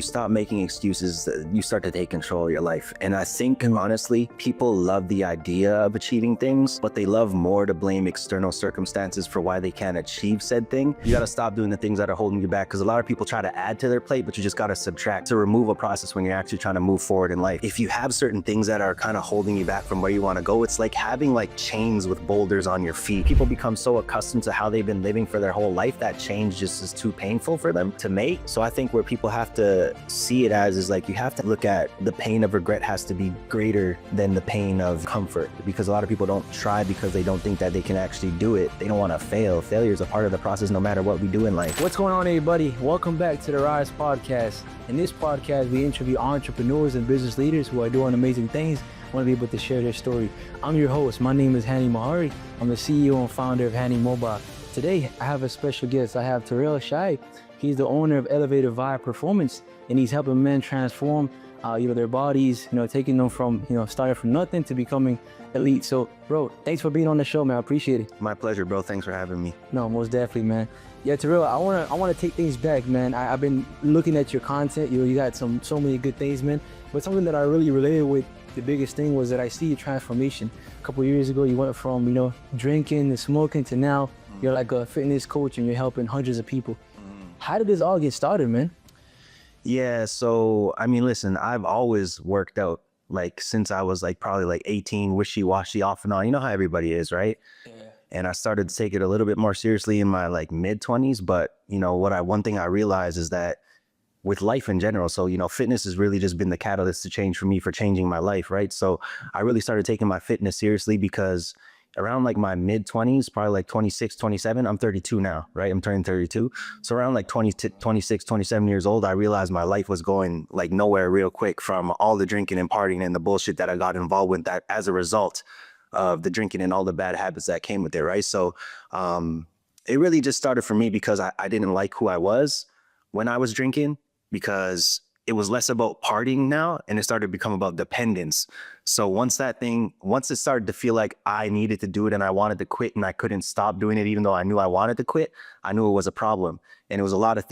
you stop making excuses, you start to take control of your life. And I think, honestly, people love the idea of achieving things, but they love more to blame external circumstances for why they can't achieve said thing. You gotta stop doing the things that are holding you back, because a lot of people try to add to their plate, but you just gotta subtract to remove a process when you're actually trying to move forward in life. If you have certain things that are kind of holding you back from where you want to go, it's like having like chains with boulders on your feet. People become so accustomed to how they've been living for their whole life that change just is too painful for them to make. So I think where people have to see it as is like, you have to look at the pain of regret has to be greater than the pain of comfort, because a lot of people don't try because they don't think that they can actually do it. They don't want to fail. Failure is a part of the process no matter what we do in life. What's going on, everybody? Welcome back to the Rise Podcast. In this podcast, we interview entrepreneurs and business leaders who are doing amazing things, want to be able to share their story. I'm your host. My name is Hanny Mehari. I'm the CEO and founder of Hanny Mobile. Today, I have a special guest. I have Tyrell Shai. He's the owner of Elevated Vibe Performance, and he's helping men transform their bodies, taking them from, starting from nothing to becoming elite. So, bro, thanks for being on the show, man. I appreciate it. My pleasure, bro. Thanks for having me. No, most definitely, man. Yeah, Tyrell, I wanna take things back, man. I've been looking at your content. You got so many good things, man. But something that I really related with, the biggest thing was that I see your transformation. A couple of years ago, you went from drinking and smoking to now you're like a fitness coach and you're helping hundreds of people. How did this all get started, man? Yeah, so I mean, listen, I've always worked out like since I was like probably like 18, wishy-washy, off and on. You know how everybody is, right? Yeah. And I started to take it a little bit more seriously in my like mid-20s. But one thing I realized is that with life in general, so fitness has really just been the catalyst to change for me, for changing my life, right? So I really started taking my fitness seriously because around like my mid-20s, probably like 26, 27, I'm 32 now, right? I'm turning 32. So around like 26, 27 years old, I realized my life was going like nowhere real quick from all the drinking and partying and the bullshit that I got involved with, that as a result of the drinking and all the bad habits that came with it, right? So it really just started for me because I didn't like who I was when I was drinking, because it was less about partying now and it started to become about dependence. So once it started to feel like I needed to do it and I wanted to quit and I couldn't stop doing it, even though I knew I wanted to quit, I knew it was a problem. And it was a lot of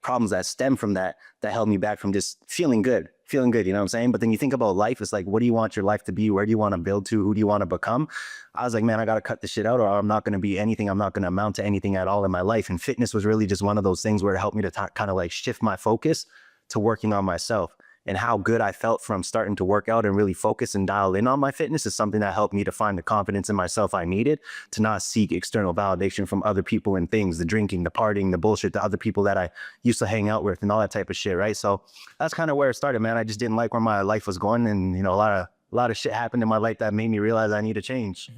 problems that stem from that held me back from just feeling good, you know what I'm saying? But then you think about life, it's like, what do you want your life to be? Where do you want to build to? Who do you want to become? I was like, man, I got to cut this shit out or I'm not going to be anything. I'm not going to amount to anything at all in my life. And fitness was really just one of those things where it helped me to kind of like shift my focus to working on myself. And how good I felt from starting to work out and really focus and dial in on my fitness is something that helped me to find the confidence in myself I needed to not seek external validation from other people and things, the drinking, the partying, the bullshit, the other people that I used to hang out with and all that type of shit, right? So that's kind of where it started, man. I just didn't like where my life was going, and a lot of shit happened in my life that made me realize I need to change.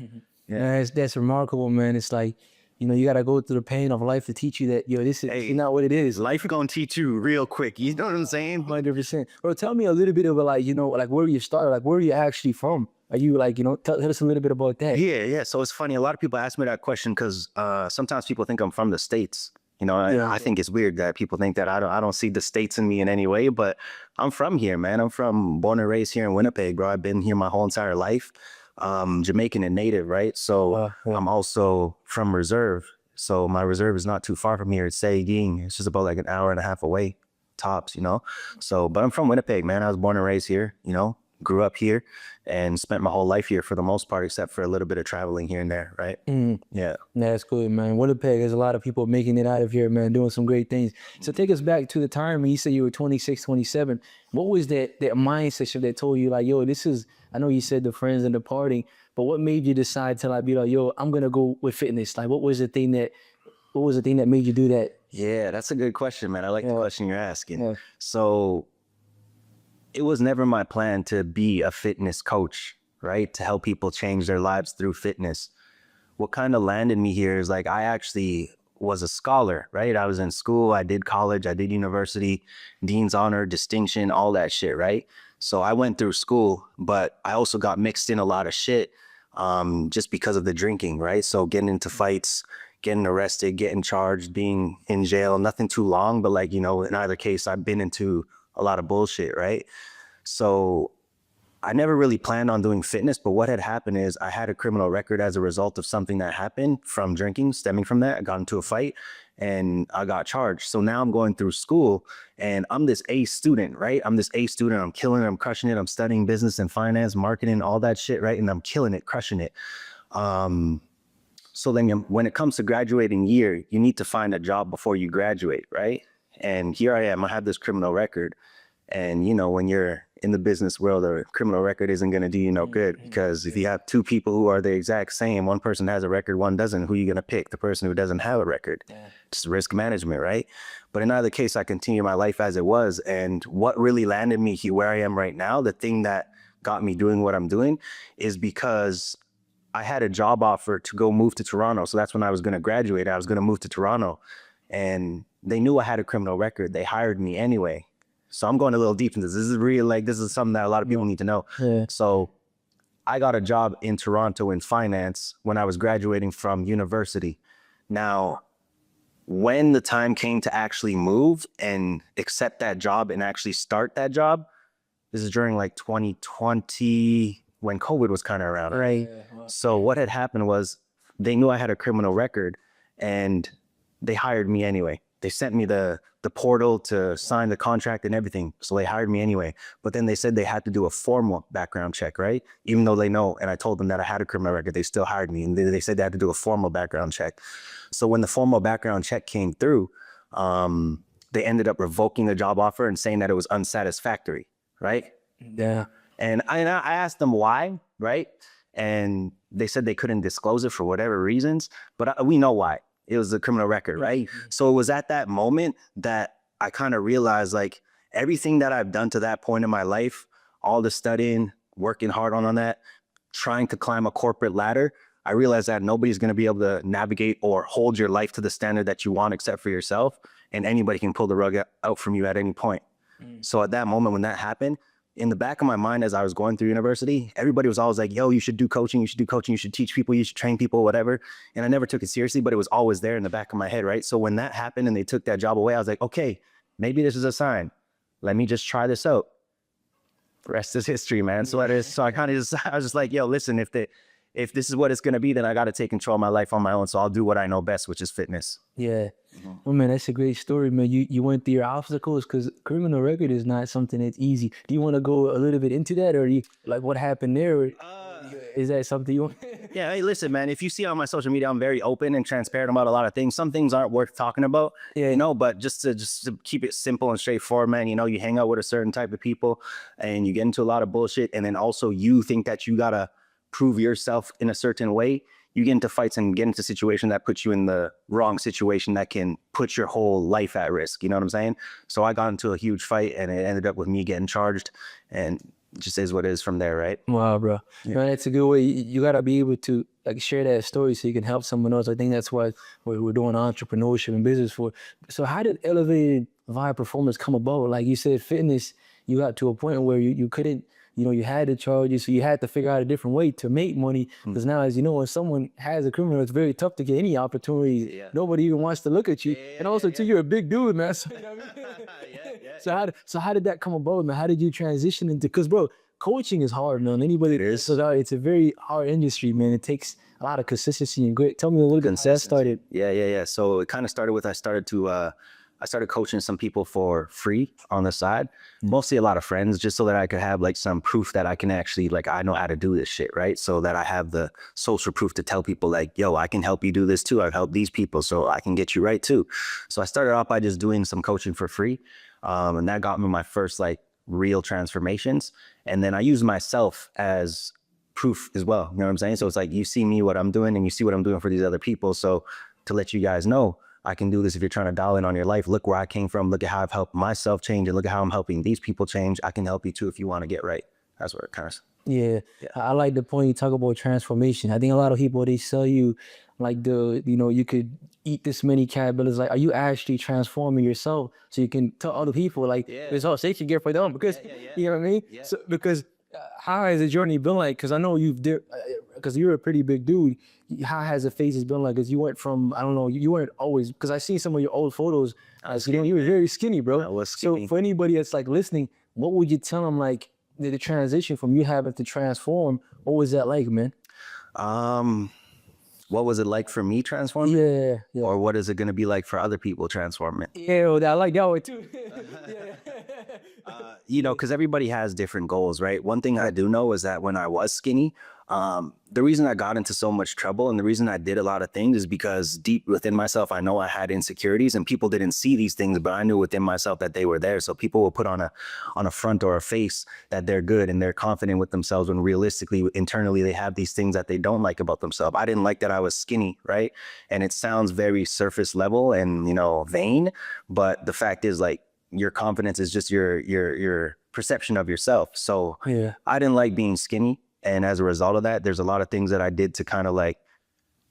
Yeah, that's remarkable, man. It's like, you got to go through the pain of life to teach you that, this is not what it is. Life gonna teach you real quick. You know what I'm saying? 100%. Bro, tell me a little bit about like where you started, like where are you actually from? Are you like, tell us a little bit about that. Yeah. So it's funny. A lot of people ask me that question because sometimes people think I'm from the States. I think it's weird that people think that I don't see the States in me in any way, but I'm from here, man. I'm born and raised here in Winnipeg, bro. I've been here my whole entire life. Jamaican and native, right? So I'm also from Reserve. So my reserve is not too far from here. It's Saying. It's just about like an hour and a half away, tops, So, but I'm from Winnipeg, man. I was born and raised here, grew up here and spent my whole life here for the most part, except for a little bit of traveling here and there, right? Yeah. That's good, man. Winnipeg, there's a lot of people making it out of here, man, doing some great things. So take us back to the time when you said you were 26, 27. What was that mindset shift that told you like, I know you said the friends and the party, but what made you decide to like be like, I'm gonna go with fitness? Like, what was the thing that made you do that? Yeah, that's a good question, man. I like the question you're asking. Yeah. So it was never my plan to be a fitness coach, right? To help people change their lives through fitness. What kind of landed me here is like, I actually was a scholar, right? I was in school, I did college, I did university, Dean's Honor, distinction, all that shit, right? So I went through school, but I also got mixed in a lot of shit just because of the drinking, right? So getting into fights, getting arrested, getting charged, being in jail, nothing too long, but like, in either case, I've been into a lot of bullshit, right? So I never really planned on doing fitness, but what had happened is I had a criminal record as a result of something that happened from drinking, stemming from that. I got into a fight and I got charged. So now I'm going through school and I'm this A student, right? I'm this A student. I'm killing it. I'm crushing it. I'm studying business and finance, marketing, all that shit, right? And I'm killing it, crushing it. So then when it comes to graduating year, you need to find a job before you graduate, right? And here I am, I have this criminal record. And, you know, when you're in the business world, a criminal record isn't going to do you no good, because if you have two people who are the exact same, one person has a record, one doesn't, who are you going to pick? The person who doesn't have a record. Just risk management, right? But in either case, I continue my life as it was. And what really landed me here, where I am right now, the thing that got me doing what I'm doing is because I had a job offer to go move to Toronto. So that's when I was going to graduate. I was going to move to Toronto, and they knew I had a criminal record. They hired me anyway. So I'm going a little deep into this. This is real, like, this is something that a lot of people need to know. So I got a job in Toronto in finance when I was graduating from university. Now, when the time came to actually move and accept that job and actually start that job, this is during like 2020, when COVID was kind of around. Right. So what had happened was they knew I had a criminal record and they hired me anyway. They sent me the portal to sign the contract and everything. So they hired me anyway. But then they said they had to do a formal background check, right? Even though they know, and I told them that I had a criminal record, they still hired me. And they said they had to do a formal background check. So when the formal background check came through, they ended up revoking the job offer and saying that it was unsatisfactory, right? Yeah. And I asked them why, right? And they said they couldn't disclose it for whatever reasons, but we know why. It was a criminal record, right? So it was at that moment that I kind of realized, like, everything that I've done to that point in my life, all the studying, working hard on that, trying to climb a corporate ladder, I realized that nobody's going to be able to navigate or hold your life to the standard that you want except for yourself. And anybody can pull the rug out from you at any point. So at that moment when that happened, in the back of my mind, as I was going through university, everybody was always like, yo, you should do coaching, you should do coaching, you should teach people, you should train people, whatever. And I never took it seriously, but it was always there in the back of my head, right? So when that happened and they took that job away, I was like, okay, maybe this is a sign. Let me just try this out. The rest is history, man. So I was just like, yo, listen, if this is what it's going to be, then I got to take control of my life on my own. So I'll do what I know best, which is fitness. Yeah. Well, man, that's a great story, man. You went through your obstacles, because criminal record is not something that's easy. Do you want to go a little bit into that, or like what happened there? Or is that something you want? Yeah, hey, listen, man, if you see on my social media, I'm very open and transparent about a lot of things. Some things aren't worth talking about, you know, but just to keep it simple and straightforward, man, you know, you hang out with a certain type of people and you get into a lot of bullshit. And then also you think that you got to prove yourself in a certain way. You get into fights and get into situations that put you in the wrong situation that can put your whole life at risk. You know what I'm saying? So I got into a huge fight and it ended up with me getting charged, and it just is what it is from there, right? Wow, bro. Yeah. Man, it's a good way. You got to be able to like share that story so you can help someone else. I think that's why we're doing entrepreneurship and business for. So how did elevated vibe performance come about? Like you said, fitness, you got to a point where you couldn't, you know, you had to charge you, so you had to figure out a different way to make money. Because now, as you know, when someone has a criminal, it's very tough to get any opportunity. Nobody even wants to look at you. And also, too, you're a big dude, man. So, you know what I mean? So how did that come about, man? How did you transition into? Because, bro, coaching is hard, man. Anybody that is, it's a very hard industry, man. It takes a lot of consistency and grit. Tell me a little bit how that started. Yeah. So it kind of started with I started coaching some people for free on the side, mostly a lot of friends, just so that I could have like some proof that I can actually, like, I know how to do this shit, right? So that I have the social proof to tell people like, yo, I can help you do this too. I've helped these people, so I can get you right too. So I started off by just doing some coaching for free. And that got me my first like real transformations. And then I use myself as proof as well. You know what I'm saying? So it's like, you see me, what I'm doing, and you see what I'm doing for these other people. So to let you guys know, I can do this if you're trying to dial in on your life. Look where I came from. Look at how I've helped myself change, and look at how I'm helping these people change. I can help you too if you want to get right. That's where it kind of. Yeah. I like the point you talk about transformation. I think a lot of people, they sell you like you could eat this many calories. Like, are you actually transforming yourself so you can tell other people like results they can get for them? Because you know what I mean? So because how has the journey been like? Because I know because you're a pretty big dude. How has the phases been like? Because you went from, I don't know, you weren't always, because I see some of your old photos. You were very skinny, bro. I was skinny. So for anybody that's like listening, what would you tell them, like the transition from you having to transform? What was that like, man? what was it like for me transforming? Yeah, yeah. Or what is it going to be like for other people transforming? Yeah, well, I like that one too. You know, because everybody has different goals, right? One thing I do know is that when I was skinny, the reason I got into so much trouble and the reason I did a lot of things is because deep within myself, I know I had insecurities and people didn't see these things, but I knew within myself that they were there. So people will put on a front or a face that they're good and they're confident with themselves when realistically, internally, they have these things that they don't like about themselves. I didn't like that I was skinny, right? And it sounds very surface level and, you know, vain, but the fact is, like, your confidence is just your perception of yourself. So Yeah. I didn't like being skinny. And as a result of that, there's a lot of things that I did to kind of like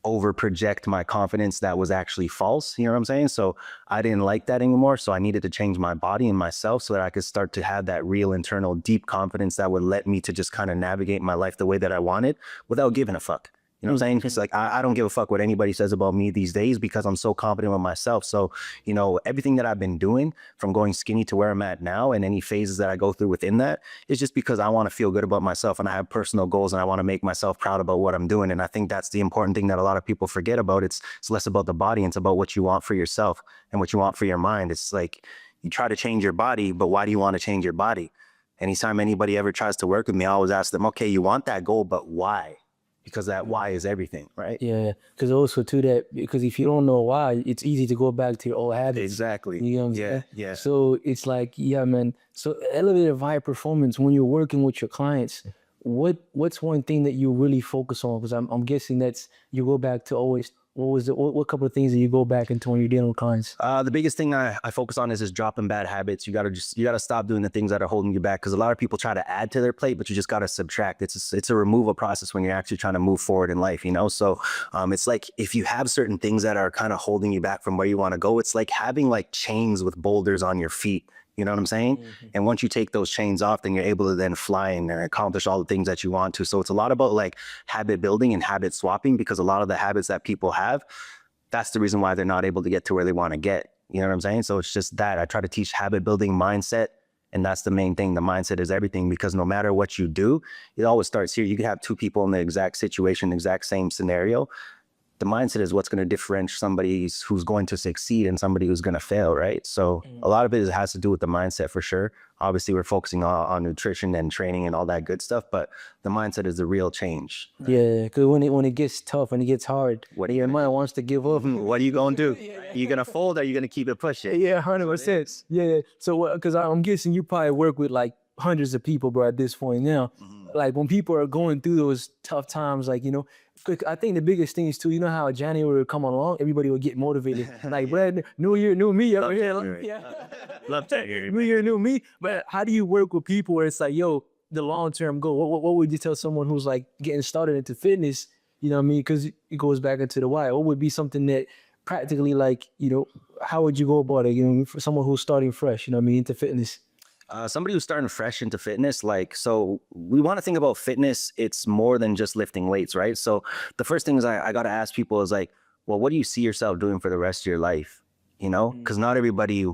over project my confidence that was actually false. You know what I'm saying? So I didn't like that anymore. So I needed to change my body and myself so that I could start to have that real internal deep confidence that would let me to just kind of navigate my life the way that I wanted without giving a fuck. You know what I'm saying? It's like, I don't give a fuck what anybody says about me these days because I'm so confident with myself. So, you know, everything that I've been doing from going skinny to where I'm at now and any phases that I go through within that is just because I want to feel good about myself and I have personal goals and I want to make myself proud about what I'm doing. And I think that's the important thing that a lot of people forget about. It's less about the body. It's about what you want for yourself and what you want for your mind. It's like you try to change your body, but why do you want to change your body? Anytime anybody ever tries to work with me, I always ask them, okay, you want that goal, but why? Because that why is everything, right? Yeah, because also too that because if you don't know why, it's easy to go back to your old habits. Exactly. You know what I'm Yeah, saying? yeah. So it's like, yeah, man. So elevated high performance when you're working with your clients, what's one thing that you really focus on? Because I'm guessing that's you go back to always what couple of things that you go back into when you're dealing with clients? The biggest thing I focus on is just dropping bad habits. You gotta stop doing the things that are holding you back. Because a lot of people try to add to their plate, but you just gotta subtract. It's a removal process when you're actually trying to move forward in life, you know? So it's like if you have certain things that are kind of holding you back from where you want to go, it's like having like chains with boulders on your feet. You know what I'm saying? And once you take those chains off, then you're able to then fly and accomplish all the things that you want to. So it's a lot about like habit building and habit swapping, because a lot of the habits that people have, that's the reason why they're not able to get to where they want to get. You know what I'm saying? So it's just that I try to teach habit building mindset. And that's the main thing. The mindset is everything, because no matter what you do, it always starts here. You can have two people in the exact situation, exact same scenario. The mindset is what's going to differentiate somebody who's going to succeed and somebody who's going to fail, right? So a lot of it has to do with the mindset for sure. Obviously, we're focusing on nutrition and training and all that good stuff, but the mindset is the real change. Right? Yeah, because when it gets tough and it gets hard, your mind wants to give up. What are you going to do? Are you going to fold or are you going to keep it pushing? Yeah, 100%. Yeah. So because I'm guessing you probably work with like hundreds of people, bro, at this point now. Like when people are going through those tough times, like, you know, I think the biggest thing is too, you know how January would come along, everybody would get motivated. Like, Brad, new year, new me. Over here. Yeah. Love that. New year, new me. But how do you work with people where it's like, yo, the long-term goal? What would you tell someone who's like getting started into fitness? You know what I mean? Because it goes back into the why. What would be something that practically, like, you know, how would you go about it? You know, for someone who's starting fresh, you know what I mean, into fitness. Somebody who's starting fresh into fitness, like, so we want to think about fitness. It's more than just lifting weights, right? So the first thing is I got to ask people is like, well, what do you see yourself doing for the rest of your life? You know, because not everybody,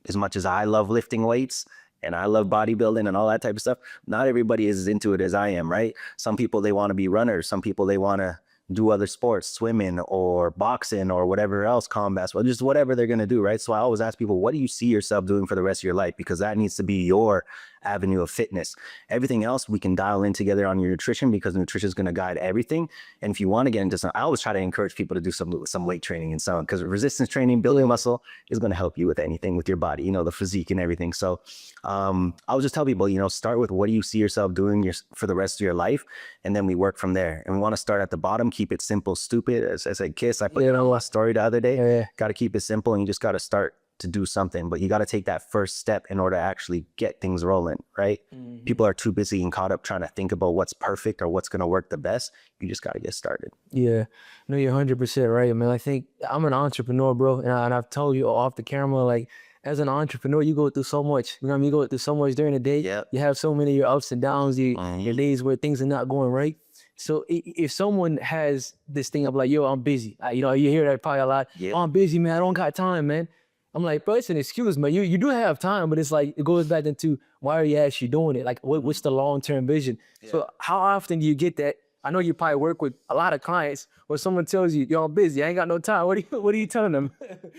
as much as I love lifting weights and I love bodybuilding and all that type of stuff, not everybody is as into it as I am, right? Some people, they want to be runners. Some people, they want to do other sports, swimming or boxing or whatever else, combat, well, just whatever they're going to do, right? So I always ask people, what do you see yourself doing for the rest of your life? Because that needs to be your avenue of fitness. Everything else we can dial in together on your nutrition, because nutrition is going to guide everything. And if you want to get into some, I always try to encourage people to do some weight training and so on, because resistance training, building muscle is going to help you with anything with your body, you know, the physique and everything. So I'll just tell people, you know, start with what do you see yourself doing for the rest of your life? And then we work from there. And we want to start at the bottom, keep it simple, stupid. As I said, KISS, I put it on my story the other day. Got to keep it simple, and you just got to start to do something, but you got to take that first step in order to actually get things rolling, right? People are too busy and caught up trying to think about what's perfect or what's going to work the best. You just got to get started. Yeah, no, you're 100% right, man. I think I'm an entrepreneur, bro, and I've told you off the camera, like, as an entrepreneur, you go through so much. You know what I mean? You go through so much during the day. Yep. You have so many of your ups and downs, your days where things are not going right. So if someone has this thing of like, yo, I'm busy. You know, you hear that probably a lot. Yep. Oh, I'm busy, man. I don't got time, man. I'm like, bro, it's an excuse, man. You do have time, but it's like, it goes back into why are you actually doing it? Like, what's the long-term vision? So how often do you get that? I know you probably work with a lot of clients where someone tells you, yo, I'm busy, I ain't got no time. What are you telling them?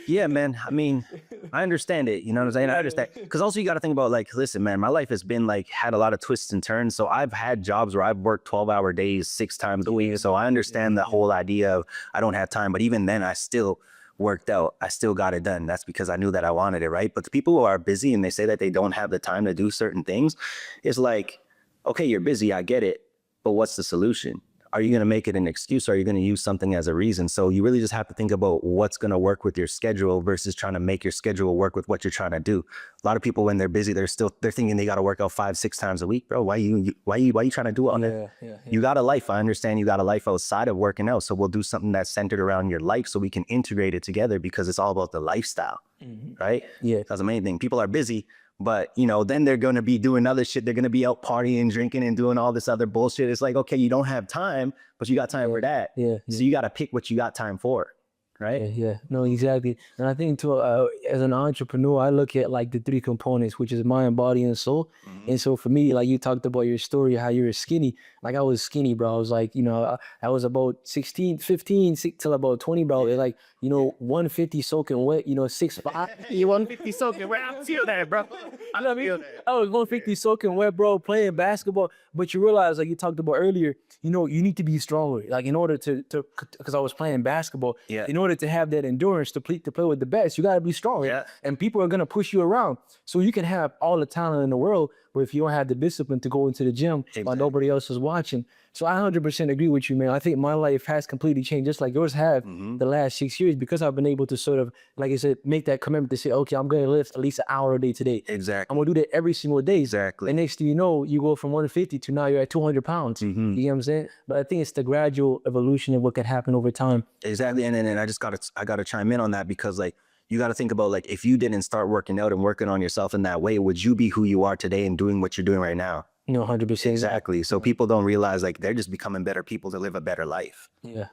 Yeah, man. I mean, I understand it. You know what I'm saying? I understand. Because also you got to think about like, listen, man, my life has been like, had a lot of twists and turns. So I've had jobs where I've worked 12-hour days 6 times a week. So I understand the whole idea of I don't have time. But even then, I still worked out. I still got it done. That's because I knew that I wanted it, right? But the people who are busy and they say that they don't have the time to do certain things, it's like, okay, you're busy. I get it. But what's the solution? Are you going to make it an excuse, or are you going to use something as a reason? So you really just have to think about what's going to work with your schedule versus trying to make your schedule work with what you're trying to do. A lot of people, when they're busy, they're thinking they got to work out 5-6 times a week, bro. Why you trying to do it on it? You got a life. I understand you got a life outside of working out. So we'll do something that's centered around your life so we can integrate it together, because it's all about the lifestyle, right? Yeah. That's the main thing. People are busy, but, you know, then they're going to be doing other shit. They're going to be out partying, drinking, and doing all this other bullshit. It's like, okay, you don't have time, but you got time for that. Yeah. So you got to pick what you got time for, right? Yeah. No, exactly. And I think too, as an entrepreneur, I look at like the three components, which is mind, body, and soul. And so for me, like you talked about your story, how you were skinny. Like I was skinny, bro. I was like, you know, I was about 16, 15 till about 20, bro. Like, you know, 150 soaking wet, you know, 6'5". You 150 soaking wet. I feel that, bro. I know, I was 150 soaking wet, bro, playing basketball. But you realize, like you talked about earlier, you know, you need to be stronger. Like in order to because I was playing basketball, in order to have that endurance to play with the best, you got to be strong. Yeah. And people are going to push you around. So you can have all the talent in the world, but if you don't have the discipline to go into the gym while nobody else is watching. So I 100% agree with you, man. I think my life has completely changed, just like yours have the last 6 years, because I've been able to sort of, like I said, make that commitment to say, okay, I'm going to lift at least an hour a day today. Exactly. I'm going to do that every single day. Exactly. And next thing you know, you go from 150 to now you're at 200 pounds. You know what I'm saying? But I think it's the gradual evolution of what could happen over time. Exactly. And then I got to chime in on that, because like, you got to think about, like, if you didn't start working out and working on yourself in that way, would you be who you are today and doing what you're doing right now? You know, 100%. Exactly. So people don't realize, like, they're just becoming better people to live a better life. Yeah.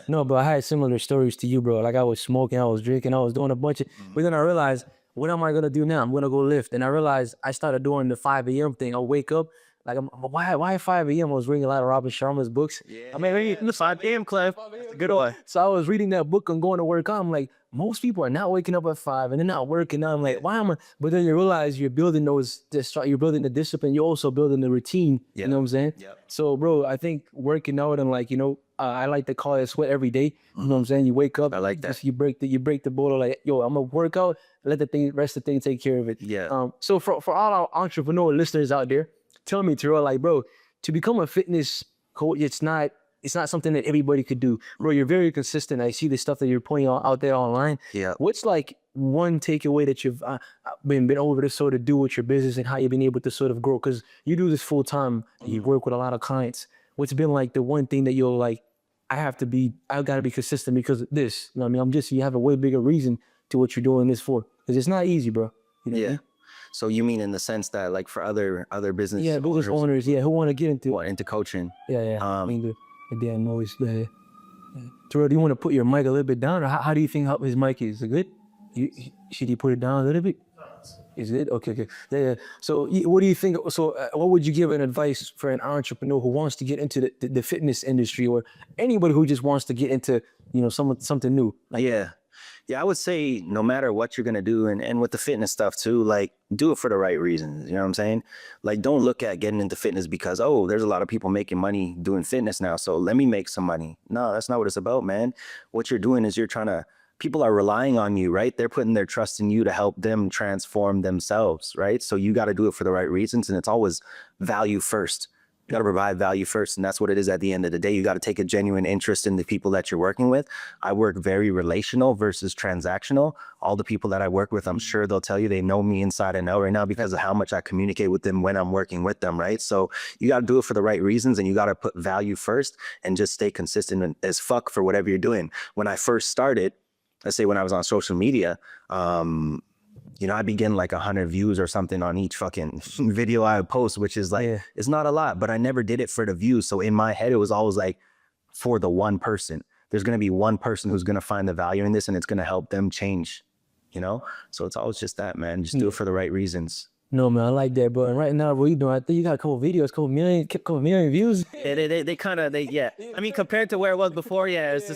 No, but I had similar stories to you, bro. Like I was smoking, I was drinking, I was doing a bunch of, but then I realized, what am I going to do now? I'm going to go lift. And I realized I started doing the 5 a.m. thing. I'll wake up, like, why 5 a.m.? I was reading a lot of Robin Sharma's books. Yeah. I mean, reading the 5 a.m. club. That's a good one. So I was reading that book and going to work out. I'm like, most people are not waking up at 5 and they're not working out. I'm like, why am I? But then you realize you're building you're building the discipline. You're also building the routine. You know what I'm saying? So, bro, I think working out and like, you know, I like to call it sweat every day. You know what I'm saying? You wake up. I like that. You break the bottle. Like, yo, I'm gonna work out. Let the rest of the thing take care of it. Yeah. So for all our entrepreneur listeners out there, tell me, Tyrell, like, bro, to become a fitness coach, it's not something that everybody could do. Bro, you're very consistent. I see the stuff that you're putting out there online. Yeah. What's like one takeaway that you've been able to sort of do with your business, and how you've been able to sort of grow? Because you do this full time. You work with a lot of clients. What's been like the one thing that you're like, I got to be consistent because of this. You know what I mean? You have a way bigger reason to what you're doing this for. Because it's not easy, bro. You know what I mean? So you mean in the sense that, like, for other business business owners, who want to get into coaching? I mean, the noise. Tyrell, do you want to put your mic a little bit down, or how do you think his mic is? Is it good? Should he put it down a little bit? Is it okay? Yeah. So what do you think? So what would you give an advice for an entrepreneur who wants to get into the fitness industry, or anybody who just wants to get into, you know, something new? Like, Yeah, I would say no matter what you're going to do, and with the fitness stuff too, like, do it for the right reasons. You know what I'm saying? Like, don't look at getting into fitness because, oh, there's a lot of people making money doing fitness now, so let me make some money. No, that's not what it's about, man. What you're doing is people are relying on you, right? They're putting their trust in you to help them transform themselves, right? So you got to do it for the right reasons, and it's always value first. You got to provide value first, and that's what it is at the end of the day. You got to take a genuine interest in the people that you're working with. I work very relational versus transactional. All the people that I work with, I'm sure they'll tell you they know me inside and out right now because of how much I communicate with them when I'm working with them, right? So you got to do it for the right reasons, and you got to put value first and just stay consistent as fuck for whatever you're doing. When I first started, let's say when I was on social media, you know, I begin like 100 views or something on each fucking video I would post, which is like, it's not a lot, but I never did it for the views. So in my head, it was always like, for the one person, there's going to be one person who's going to find the value in this, and it's going to help them change, you know? So it's always just that, man. Just do it for the right reasons. No, man, I like that, bro. And right now, what you doing? I think you got a couple videos, couple million views. They kind of, yeah. I mean, compared to where it was before, yeah, it's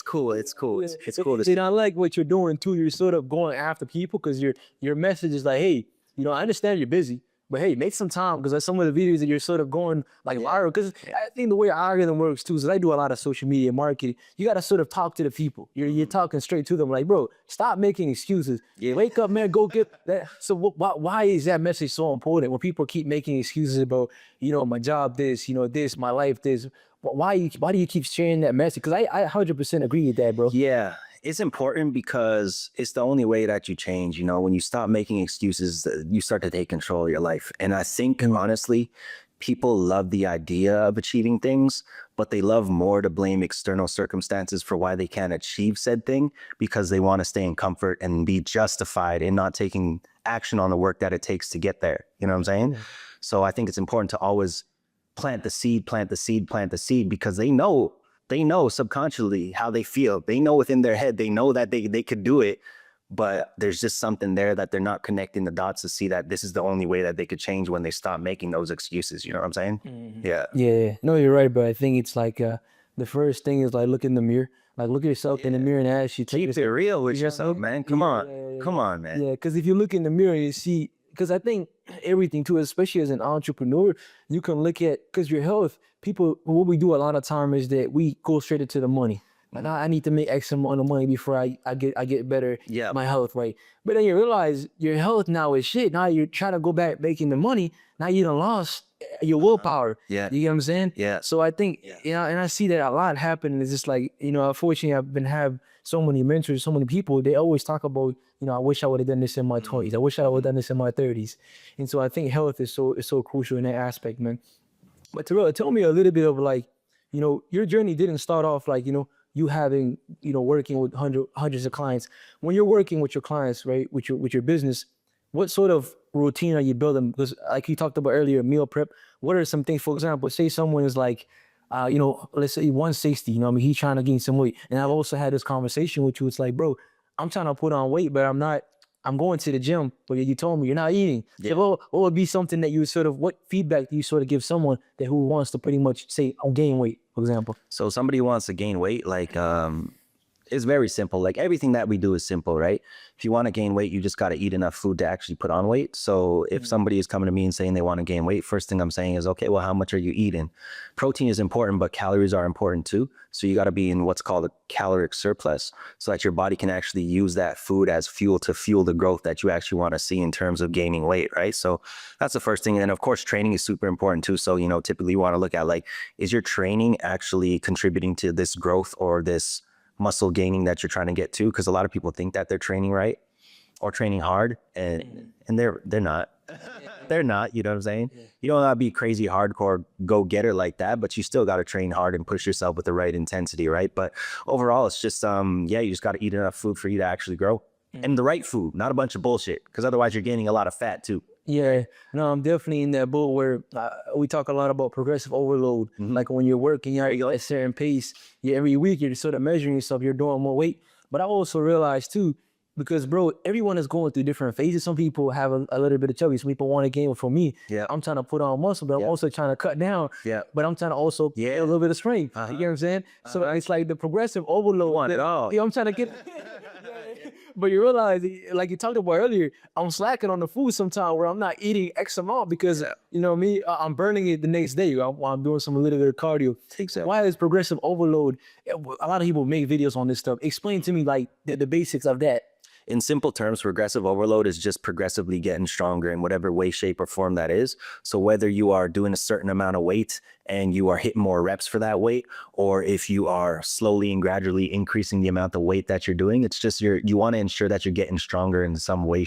cool. It's cool. It's cool to see. And I like what you're doing too. You're sort of going after people because your message is like, hey, I understand you're busy, but hey, make some time because some of the videos that you're sort of going like viral. Because I think the way our algorithm works too is I do a lot of social media marketing. You got to sort of talk to the people. You're talking straight to them, like, bro, stop making excuses. Wake up, man, go get that. So why is that message so important when people keep making excuses about my job this, this, my life this? Why do you keep sharing that message? Because I 100% agree with that, bro. Yeah, it's important because it's the only way that you change. When you stop making excuses, you start to take control of your life. And I think, honestly, people love the idea of achieving things, but they love more to blame external circumstances for why they can't achieve said thing because they want to stay in comfort and be justified in not taking action on the work that it takes to get there. You know what I'm saying? So I think it's important to always plant the seed, because they know subconsciously how they feel. They know within their head, they know that they could do it, but there's just something there that they're not connecting the dots to see that this is the only way that they could change when they stop making those excuses. You know what I'm saying? Yeah. Yeah. No, you're right, but I think it's like the first thing is like look in the mirror. Like look at yourself in the mirror and ask you. Keep it real with yourself, man. Come on, man. Yeah, because if you look in the mirror, you see, because I think everything too, especially as an entrepreneur, you can look at, because your health, what we do a lot of time is that we go straight into the money. Like, I need to make X amount of money before I get better, my health, right? But then you realize your health now is shit. Now you're trying to go back making the money. Now you done lost your willpower. You get what I'm saying? Yeah. So I think, and I see that a lot happen. It's just like, unfortunately, I've have so many mentors, so many people, they always talk about, I wish I would have done this in my 20s. I wish I would have done this in my 30s. And so I think health is so crucial in that aspect, man. But Tyrell, tell me a little bit of like, your journey didn't start off like, you having, working with hundreds of clients. When you're working with your clients, right, with your business, what sort of routine are you building? Because like you talked about earlier, meal prep, what are some things, for example, say someone is like, let's say 160, he's trying to gain some weight. And I've also had this conversation with you. It's like, bro, I'm trying to put on weight, but I'm going to the gym, but you told me you're not eating. So what would be something that you what feedback do you sort of give someone who wants to pretty much say, I'll gain weight, for example? So somebody who wants to gain weight, like, it's very simple. Like everything that we do is simple, right? If you want to gain weight, you just got to eat enough food to actually put on weight. So if somebody is coming to me and saying they want to gain weight, first thing I'm saying is, okay, well, how much are you eating? Protein is important, but calories are important too. So you got to be in what's called a caloric surplus so that your body can actually use that food as fuel to fuel the growth that you actually want to see in terms of gaining weight, right? So that's the first thing. And then of course, training is super important too. So, typically you want to look at like, is your training actually contributing to this growth or this muscle gaining that you're trying to get to? Because a lot of people think that they're training right or training hard, and they're not. They're not. You know what I'm saying? You don't gotta be crazy hardcore go getter like that, but you still got to train hard and push yourself with the right intensity, right? But overall, it's just you just got to eat enough food for you to actually grow, and the right food, not a bunch of bullshit, because otherwise you're gaining a lot of fat too. Yeah, no, I'm definitely in that boat where we talk a lot about progressive overload. Like when you're working, you're at a certain pace. Every week you're sort of measuring yourself, you're doing more weight. But I also realized too, because bro, everyone is going through different phases. Some people have a little bit of chubby. Some people want to gain. For me, I'm trying to put on muscle, but I'm also trying to cut down. But I'm trying to also get a little bit of strength. You get what I'm saying? So it's like the progressive overload. Want it all. I'm trying to get. But you realize, like you talked about earlier, I'm slacking on the food sometimes where I'm not eating X amount because, I'm burning it the next day while I'm doing some little bit of cardio. Exactly. Why is progressive overload? A lot of people make videos on this stuff. Explain to me like the basics of that. In simple terms, progressive overload is just progressively getting stronger in whatever way, shape, or form that is. So whether you are doing a certain amount of weight and you are hitting more reps for that weight, or if you are slowly and gradually increasing the amount of weight that you're doing, it's just you want to ensure that you're getting stronger in some way,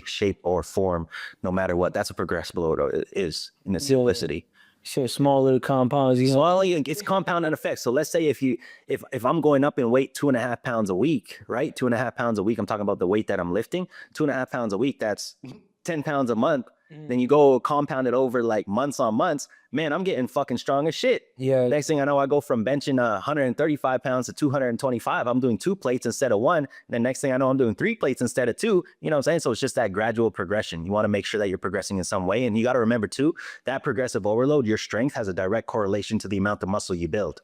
shape, or form, no matter what. That's what progressive overload is in its simplicity. Sure, small little compounds. It's compounding effect. So let's say if I'm going up in weight 2.5 pounds a week, right? 2.5 pounds a week. I'm talking about the weight that I'm lifting. 2.5 pounds a week. That's 10 pounds a month. Then you go compound it over like months on months, man, I'm getting fucking strong as shit. Yeah. Next thing I know, I go from benching 135 pounds to 225. I'm doing 2 plates instead of 1. And then next thing I know, I'm doing 3 plates instead of 2. You know what I'm saying? So it's just that gradual progression. You want to make sure that you're progressing in some way. And you got to remember too, that progressive overload, your strength has a direct correlation to the amount of muscle you build.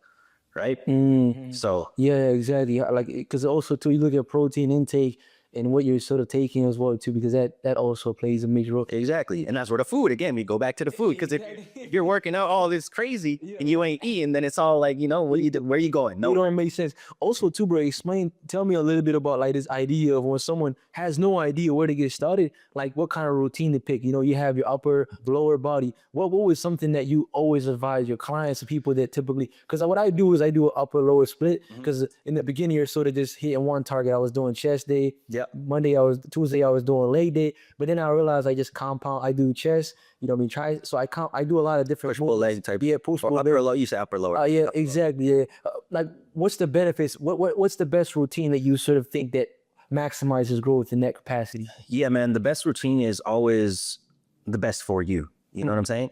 Right? So yeah, exactly. Like, because also too, you look at protein intake and what you're sort of taking as well too, because that also plays a major role. exactly. And that's where the food, again, we go back to the food. Because if you're working out all this crazy and you ain't eating, then it's all like, you know, where you going? No, it makes sense. Also too, bro, tell me a little bit about like this idea of when someone has no idea where to get started, like what kind of routine to pick. You know, you have your upper, lower body. What was something that you always advise your clients and people that typically, because what I do is I do an upper lower split, because in the beginning you're sort of just hitting one target. I was doing chest day. Tuesday I was doing leg day, but then I realized I just compound. I do chest, you know what I mean? I do a lot of different push-pull leg type. Yeah, push-pull. Upper lower, you say upper lower. Yeah, exactly. Yeah. Like, what's the benefits? What's the best routine that you sort of think that maximizes growth in that capacity? Yeah, man, the best routine is always the best for you. You know what I'm saying?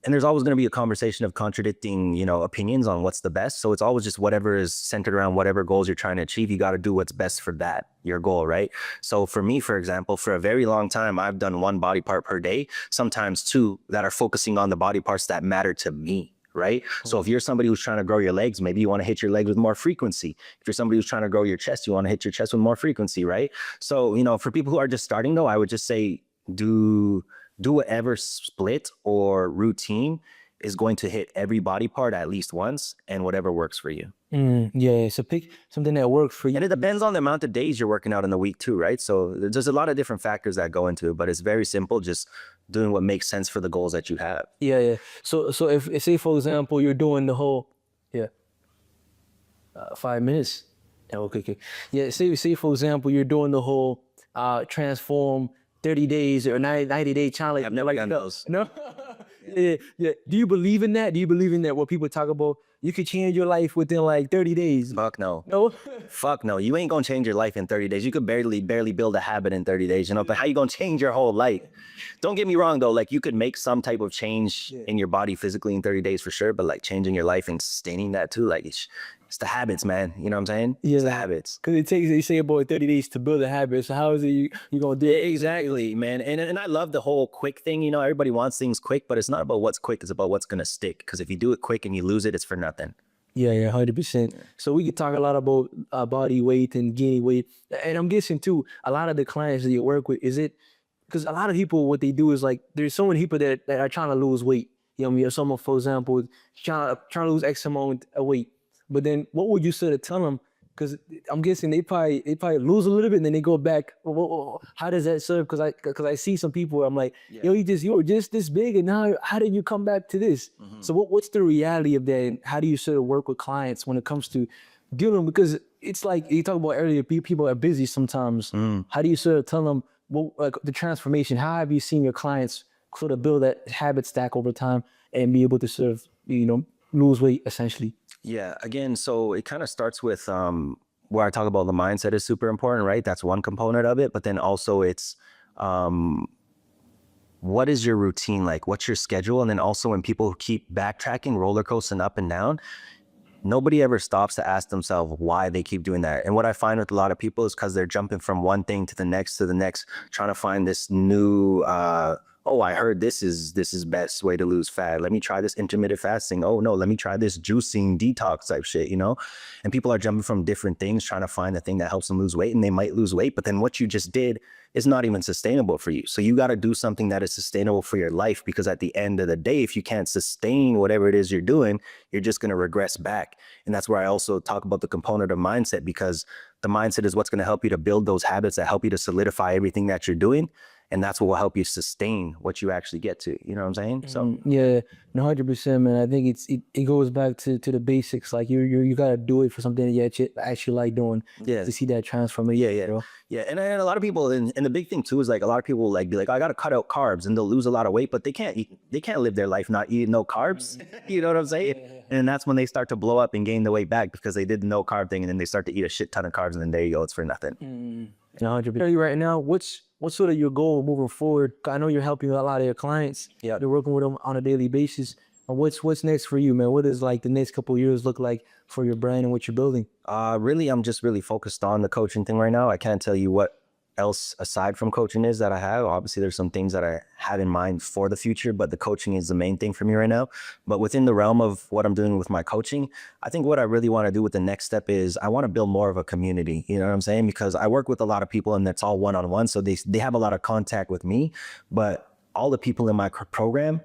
And there's always going to be a conversation of contradicting, you know, opinions on what's the best. So it's always just whatever is centered around whatever goals you're trying to achieve. You got to do what's best for that, your goal, right? So for me, for example, for a very long time, I've done 1 body part per day, sometimes 2, that are focusing on the body parts that matter to me. Right? So if you're somebody who's trying to grow your legs, maybe you want to hit your legs with more frequency. If you're somebody who's trying to grow your chest, you want to hit your chest with more frequency, right? So, you know, for people who are just starting though, I would just say do whatever split or routine is going to hit every body part at least once, and whatever works for you. Yeah, so pick something that works for you. And it depends on the amount of days you're working out in the week too, right? So there's a lot of different factors that go into it, but it's very simple, just doing what makes sense for the goals that you have. Yeah. So if say for example you're doing the whole 5 minutes. Okay. Yeah, say for example you're doing the whole transform 30 days or 90-day challenge. I've never done those. No. Yeah. Do you believe in that? Do you believe in that? What people talk about, you could change your life within like 30 days? Fuck no. No. Fuck no. You ain't gonna change your life in 30 days. You could barely build a habit in 30 days, you know, but how you gonna change your whole life? Don't get me wrong though, like you could make some type of change in your body physically in 30 days for sure, but like changing your life and sustaining that too, like it's the habits, man. You know what I'm saying? Yeah. It's the habits. Because it takes, they say about 30 days to build a habit. So how is it you gonna do it? Exactly, man. And I love the whole quick thing. You know, everybody wants things quick, but it's not about what's quick. It's about what's gonna stick. Because if you do it quick and you lose it, it's for nothing. Yeah, 100%. So we could talk a lot about body weight and gaining weight. And I'm guessing too, a lot of the clients that you work with, is it, because a lot of people, what they do is like, there's so many people that are trying to lose weight. You know what I mean? Or someone, for example, trying to lose X amount of weight. But then what would you sort of tell them? Because I'm guessing they probably lose a little bit and then they go back. How does that serve? Because I see some people where I'm like, yo, you were just this big and now how did you come back to this? So what's the reality of that? And how do you sort of work with clients when it comes to dealing? Because it's like you talked about earlier, people are busy sometimes. How do you sort of tell them like the transformation? How have you seen your clients sort of build that habit stack over time and be able to sort of, you know, lose weight essentially? Yeah, again, so it kind of starts with where I talk about the mindset is super important, right? That's one component of it. But then also it's what is your routine like? What's your schedule? And then also when people keep backtracking, roller coasting up and down, nobody ever stops to ask themselves why they keep doing that. And what I find with a lot of people is because they're jumping from one thing to the next, trying to find this new oh, I heard this is best way to lose fat. Let me try this intermittent fasting. Oh no, let me try this juicing detox type shit, you know? And people are jumping from different things, trying to find the thing that helps them lose weight, and they might lose weight, but then what you just did is not even sustainable for you. So you got to do something that is sustainable for your life, because at the end of the day, if you can't sustain whatever it is you're doing, you're just going to regress back. And that's where I also talk about the component of mindset, because the mindset is what's going to help you to build those habits that help you to solidify everything that you're doing. And that's what will help you sustain what you actually get to. You know what I'm saying? So yeah, 100%, man. I think it goes back to the basics. Like you gotta do it for something that you actually like doing. Yeah. To see that transformation. Yeah. Bro. Yeah. And a lot of people, and the big thing too is like a lot of people like be like, I gotta cut out carbs, and they'll lose a lot of weight, but they can't live their life not eating no carbs. You know what I'm saying? Yeah. And that's when they start to blow up and gain the weight back, because they did the no carb thing, and then they start to eat a shit ton of carbs, and then there you go, it's for nothing. 100%. Right now, what's sort of your goal moving forward? I know you're helping a lot of your clients. Yeah. You're working with them on a daily basis. And what's next for you, man? What does like the next couple of years look like for your brand and what you're building? Really, I'm just really focused on the coaching thing right now. I can't tell you what else aside from coaching is that I have. Obviously, there's some things that I have in mind for the future, but the coaching is the main thing for me right now. But within the realm of what I'm doing with my coaching, I think what I really want to do with the next step is I want to build more of a community. You know what I'm saying? Because I work with a lot of people and it's all one-on-one. So they have a lot of contact with me, but all the people in my program,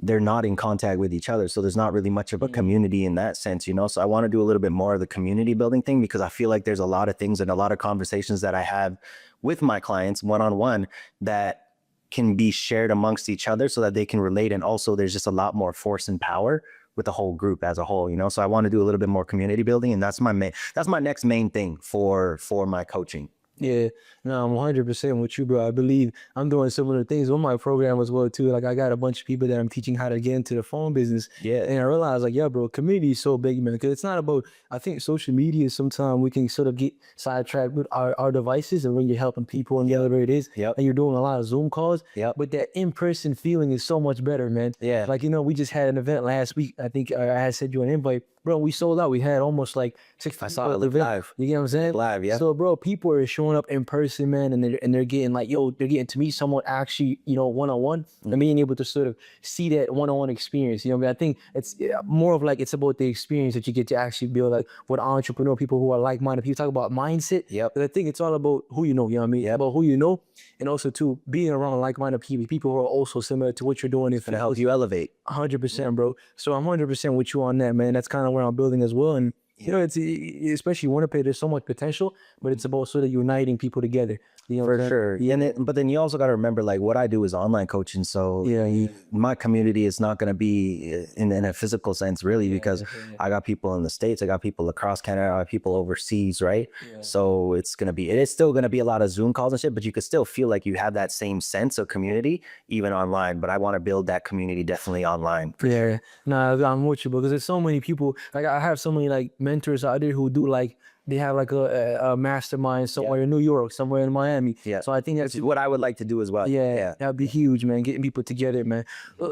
they're not in contact with each other. So there's not really much of a community in that sense, you know? So I want to do a little bit more of the community building thing because I feel like there's a lot of things and a lot of conversations that I have with my clients one-on-one that can be shared amongst each other so that they can relate. And also there's just a lot more force and power with the whole group as a whole, you know? So I want to do a little bit more community building, and that's my next main thing for my coaching. Yeah, no, I'm 100% with you, bro. I believe I'm doing similar things with my program as well, too. Like, I got a bunch of people that I'm teaching how to get into the phone business. Yeah. And I realized, like, yeah, bro, community is so big, man. Because it's not about, I think social media, sometimes we can sort of get sidetracked with our devices, and when you're helping people and whatever it is, Yep. and you're doing a lot of Zoom calls. Yep. But that in-person feeling is so much better, man. Yeah. Like, you know, we just had an event last week. I think I had sent you an invite. Bro, we sold out. We had almost like 6 I saw it event. live. You get what I'm saying? Live, yeah. So, bro, people are showing up in person, man, and they're getting like, yo, they're getting to meet someone actually, you know, one-on-one, and being able to sort of see that one-on-one experience. You know, I think it's more of like it's about the experience that you get to actually build, like with entrepreneur people who are like-minded. People talk about mindset. Yep. But I think it's all about who you know. You know what I mean? Yep. About who you know, and also too being around like-minded people who are also similar to what you're doing. It's gonna help you elevate. 100%, bro. So I'm 100% with you on that, man. That's kind of where I'm building as well. And you know, it's especially Winnipeg. There's so much potential, but it's about sort of uniting people together. You know, For sure. Yeah. But then you also got to remember, like, what I do is online coaching. So Yeah. my community is not going to be in a physical sense, really, because I got people in the States, I got people across Canada, I got people overseas, right? So it's still going to be a lot of Zoom calls and shit, but you could still feel like you have that same sense of community, even online. But I want to build that community definitely online. Yeah, nah, I'm with you because there's so many people. Like I have so many like mentors out there who do like they have like a mastermind somewhere in New York, somewhere in Miami. Yeah. So I think that's Which is what I would like to do as well. yeah, that'd be huge, man. Getting people together, man.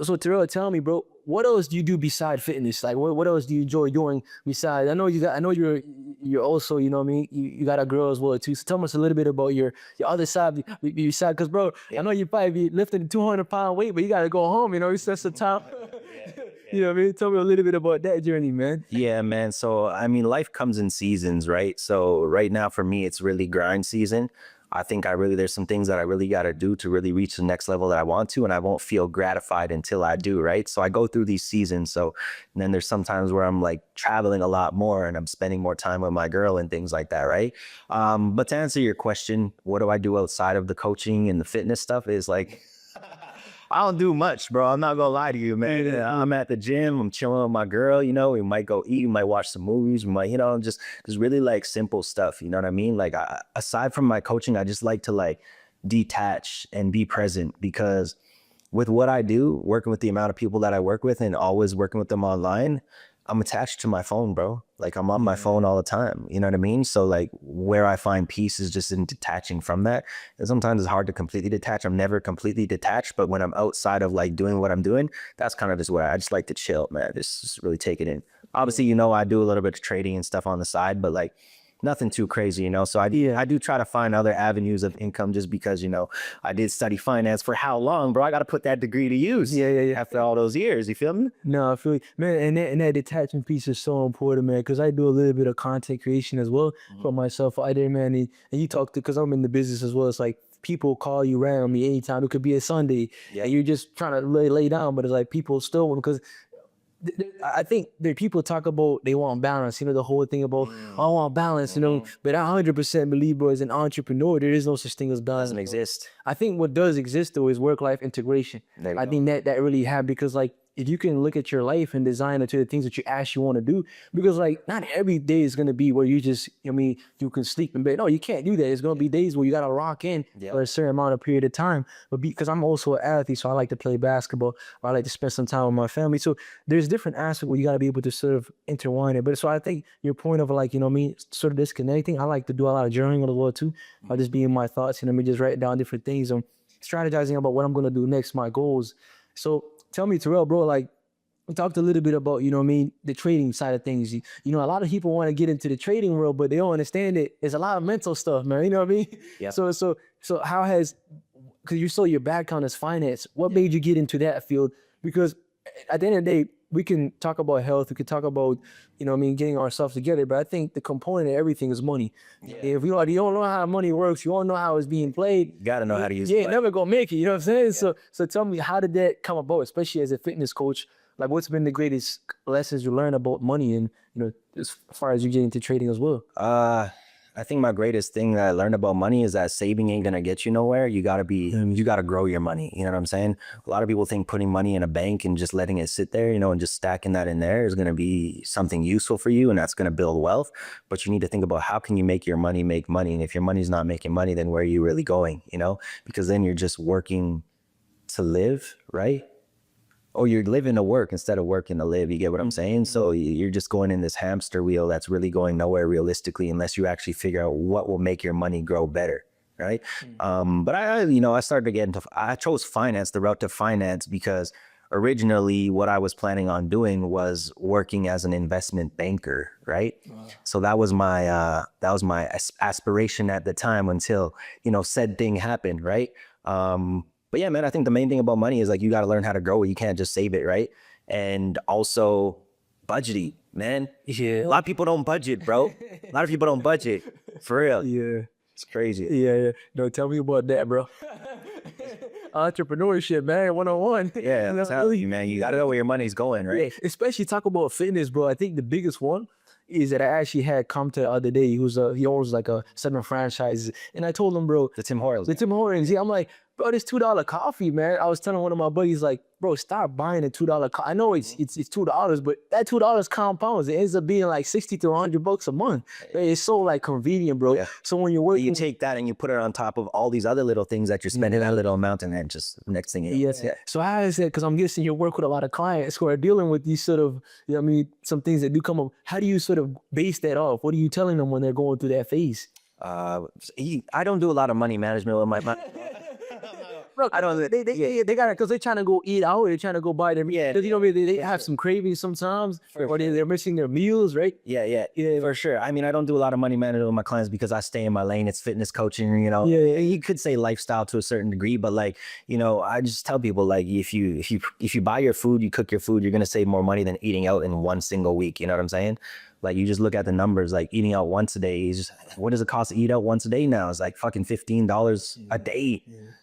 So Tyrell, tell me, bro, what else do you do beside fitness? Like what else do you enjoy doing besides? I know you're also, you know what I mean? You got a girl as well too. So tell us a little bit about your other side, your side, because bro, I know you probably be lifting 200-pound weight, but you gotta go home, you know, it's just a time. You know what I mean? Tell me a little bit about that journey, man. Yeah, man. So, I mean, life comes in seasons, right? So right now for me, it's really grind season. I think there's some things that I really got to do to really reach the next level that I want to, and I won't feel gratified until I do, right? So I go through these seasons. So and then there's some times where I'm like traveling a lot more and I'm spending more time with my girl and things like that, right? But to answer your question, what do I do outside of the coaching and the fitness stuff is like, I don't do much, bro. I'm not gonna lie to you, man. I'm at the gym. I'm chilling with my girl. You know, we might go eat. We might watch some movies. We might, you know, just really like simple stuff. You know what I mean? Like aside from my coaching, I just like to like detach and be present because with what I do, working with the amount of people that I work with and always working with them online, I'm attached to my phone, bro. Like I'm on my phone all the time. You know what I mean? So like where I find peace is just in detaching from that. And sometimes it's hard to completely detach. I'm never completely detached, but when I'm outside of like doing what I'm doing, that's kind of just where I just like to chill, man. Just really take it in. Obviously, you know, I do a little bit of trading and stuff on the side, but like nothing too crazy, you know? So I do try to find other avenues of income just because, you know, I did study finance for how long, bro? I got to put that degree to use. Yeah. After all those years, you feel me? No, I feel you. Man, and that detachment piece is so important, man, because I do a little bit of content creation as well for myself. I did, man, and you talk to, because I'm in the business as well. It's like people call you randomly anytime. It could be a Sunday, and you're just trying to lay down, but it's like people still want, because I think that people talk about they want balance, you know, the whole thing about I want balance, you know, but I 100% believe, bro, as an entrepreneur, there is no such thing as balance. Doesn't exist. I think what does exist though is work-life integration. I think that really have, because like if you can look at your life and design it to the things that you actually want to do, because like not every day is gonna be where you just, I mean, you can sleep in bed. No, you can't do that. It's gonna be days where you gotta rock in for a certain amount of period of time. But because I'm also an athlete, so I like to play basketball, or I like to spend some time with my family. So there's different aspects where you gotta be able to sort of intertwine it. But so I think your point of like, you know what I mean, sort of disconnecting. I like to do a lot of journaling as well too. I'll just be in my thoughts and let me just write down different things and strategizing about what I'm gonna do next, my goals. So tell me, Tyrell, bro, like we talked a little bit about, you know what I mean, the trading side of things. You know, a lot of people want to get into the trading world, but they don't understand it. It's a lot of mental stuff, man. You know what I mean? Yeah. So how has, because you saw your background as finance, what made you get into that field? Because at the end of the day, we can talk about health, we can talk about, you know what I mean, getting ourselves together, but I think the component of everything is money. If you don't know how money works, you don't know how it's being played. You gotta know how to use it. it. Never gonna make it, you know what I'm saying? So tell me, how did that come about, especially as a fitness coach? Like, what's been the greatest lessons you learned about money, and you know, as far as you get into trading as well? I think my greatest thing that I learned about money is that saving ain't gonna get you nowhere. You gotta grow your money. You know what I'm saying? A lot of people think putting money in a bank and just letting it sit there, you know, and just stacking that in there is gonna be something useful for you, and that's gonna build wealth. But you need to think about how can you make your money make money, and if your money's not making money, then where are you really going? You know, because then you're just working to live, right? Or you're living to work instead of working to live. You get what I'm saying? So you're just going in this hamster wheel that's really going nowhere realistically, unless you actually figure out what will make your money grow better, right? But I started to get into, I chose finance, the route to finance, because originally what I was planning on doing was working as an investment banker, right? So that was my aspiration at the time until, you know, said thing happened, right? But yeah, man, I think the main thing about money is like you got to learn how to grow it. You can't just save it, right? And also budgeting, man. Yeah. A lot of people don't budget, bro. A lot of people don't budget, for real. Yeah. It's crazy. Yeah. No, tell me about that, bro. Entrepreneurship, man, 101. Yeah, I'm telling you, man. You got to know where your money's going, right? Yeah, especially talk about fitness, bro. I think the biggest one is that I actually had come to the other day. He owns like 7 franchises, and I told him, bro, The Tim Hortons. the Tim Hortons. Yeah, I'm like, bro, this $2 coffee, man. I was telling one of my buddies, like, bro, stop buying a $2 coffee. I know it's $2, but that $2 compounds. It ends up being like $60 to $100 a month. It's so like convenient, bro. Yeah. So when you're working, You take that and you put it on top of all these other little things that you're spending that little amount, and then just next thing you know. yes. So how is it? Because I'm guessing you work with a lot of clients who are dealing with these sort of, you know what I mean, some things that do come up. How do you sort of base that off? What are you telling them when they're going through that phase? I don't do a lot of money management with my money. Bro, I don't. They got it because they're trying to go eat out. They're trying to go buy their meal. Yeah. Because you know they have some cravings sometimes, or they're missing their meals, right? Yeah, for sure. I mean, I don't do a lot of money management with my clients because I stay in my lane. It's fitness coaching, you know. Yeah. You could say lifestyle to a certain degree, but like, you know, I just tell people like if you buy your food, you cook your food, you're gonna save more money than eating out in one single week. You know what I'm saying? Like you just look at the numbers, like eating out once a day is just, what does it cost to eat out once a day now? It's like fucking $15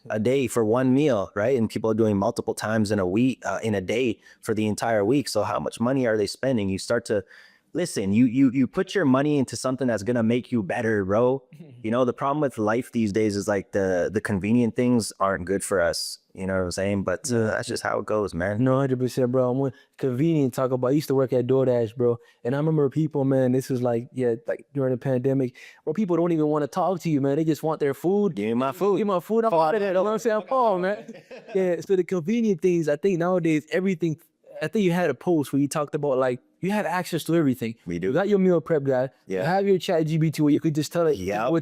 a day for one meal, right? And people are doing multiple times in a week, in a day for the entire week. So how much money are they spending? You start to listen, you put your money into something that's gonna make you better, bro. You know, the problem with life these days is like the convenient things aren't good for us. You know what I'm saying? But that's just how it goes, man. No, 100%, bro. I'm convenient. Talk about. I used to work at DoorDash, bro, and I remember people, man. This was like, like during the pandemic, where people don't even want to talk to you, man. They just want their food. Give me my food. Give me my food. I'm out of there. You know what I'm saying? I'm Paul, man. Yeah. So the convenient things, I think nowadays everything. I think you had a post where you talked about like you have access to everything. We do. You got your meal prep guy. Yeah. You have your chat GBT where you could just tell it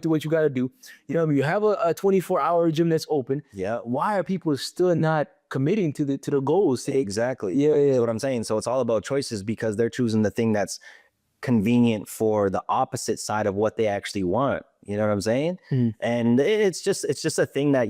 what you got to do. You know what I mean? You have a 24-hour gym that's open. Yeah. Why are people still not committing to the goals? Exactly. Yeah. That's what I'm saying. So it's all about choices because they're choosing the thing that's convenient for the opposite side of what they actually want. You know what I'm saying? And it's just a thing that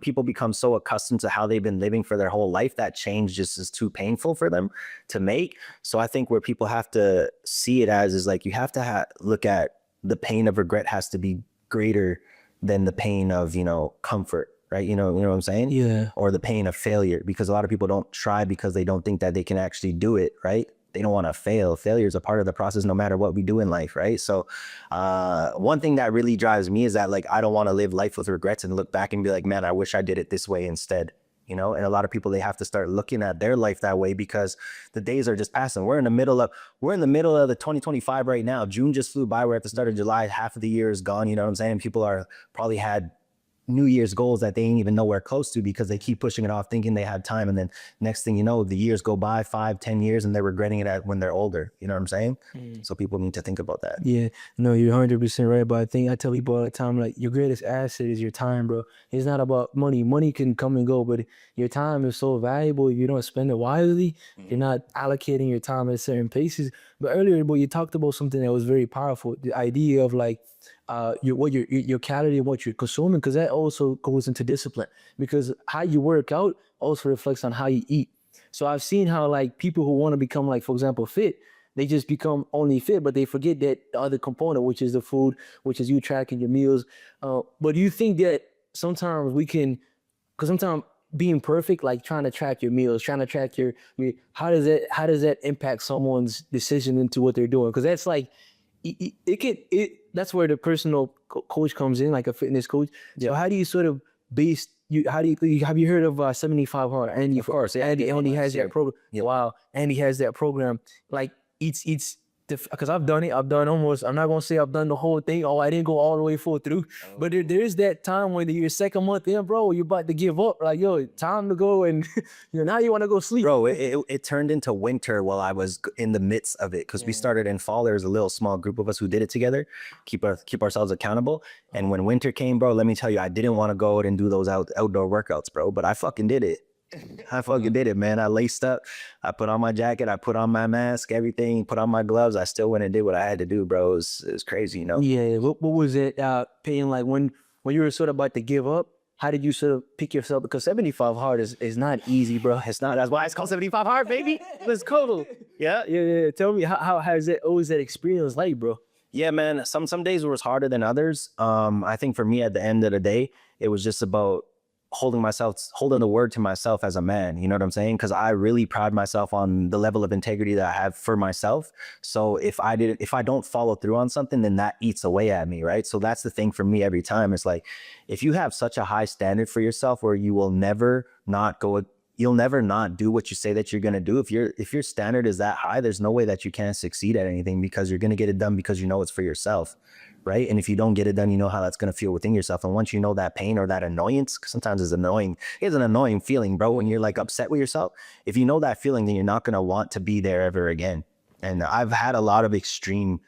people become so accustomed to how they've been living for their whole life that change just is too painful for them to make. So I think where people have to see it as is like, you have to look at the pain of regret has to be greater than the pain of, you know, comfort. Right. You know what I'm saying? Yeah. Or the pain of failure, because a lot of people don't try because they don't think that they can actually do it. Right. They don't want to fail. Failure is a part of the process, no matter what we do in life. Right. So one thing that really drives me is that like, I don't want to live life with regrets and look back and be like, man, I wish I did it this way instead. you know, and a lot of people, they have to start looking at their life that way because the days are just passing. We're in the middle of the 2025 right now. June just flew by. We're at the start of July. Half of the year is gone. You know what I'm saying? People are probably had New Year's goals that they ain't even nowhere close to because they keep pushing it off, thinking they have time. And then next thing you know, the years go by, 5-10 years, and they're regretting it when they're older. You know what I'm saying? So people need to think about that. Yeah, no, you're 100% right. But I tell people all the time, like, your greatest asset is your time, bro. It's not about money. Money can come and go, but your time is so valuable. If you don't spend it wisely, you're not allocating your time at certain places. But earlier, bro, you talked about something that was very powerful. The idea of like, your calorie and what you're consuming, because that also goes into discipline. Because how you work out also reflects on how you eat. So I've seen how like people who want to become, like, for example, fit, they just become only fit, but they forget that the other component, which is the food, which is you tracking your meals. But do you think that sometimes we can, because sometimes being perfect, like trying to track your meals, trying to track how does that impact someone's decision into what they're doing? Because that's like, that's where the personal coach comes in, like a fitness coach. So how do you sort of base have you heard of 75 Hard? Andy, Of course, yeah. Andy has that program. Yeah. Wow, Andy has that program. Like, it's because I've done it. I've done almost. I'm not gonna say I've done the whole thing. Oh, I didn't go all the way full through. But there is that time when you're second month in, bro. You're about to give up. Like, yo, time to go, and now you want to go sleep. Bro, it turned into winter while I was in the midst of it because we started in fall. There was a little small group of us who did it together, keep ourselves accountable. And when winter came, bro, let me tell you, I didn't want to go out and do those outdoor workouts, bro. But I fucking did it. I fucking did it, man. I laced up. I put on my jacket. I put on my mask, everything. Put on my gloves. I still went and did what I had to do, bro. It was crazy, you know? Yeah. What was it paying, like, when you were sort of about to give up? How did you sort of pick yourself? Because 75 Hard is not easy, bro. It's not. That's why it's called 75 Hard, baby. Let's go. Yeah. Tell me, how has that, what was that experience like, bro? Yeah, man. Some days it was harder than others. I think for me, at the end of the day, it was just about holding the word to myself as a man. You know what I'm saying? Because I really pride myself on the level of integrity that I have for myself. So if I don't follow through on something, then that eats away at me, right? So that's the thing for me every time. It's like, if you have such a high standard for yourself where you will never not go, you'll never not do what you say that you're going to do. If your standard is that high, there's no way that you can't succeed at anything, because you're going to get it done because you know it's for yourself. Right. And if you don't get it done, you know how that's going to feel within yourself. And once you know that pain or that annoyance, sometimes it's annoying. It's an annoying feeling, bro, when you're like upset with yourself. If you know that feeling, then you're not going to want to be there ever again. And I've had a lot of extreme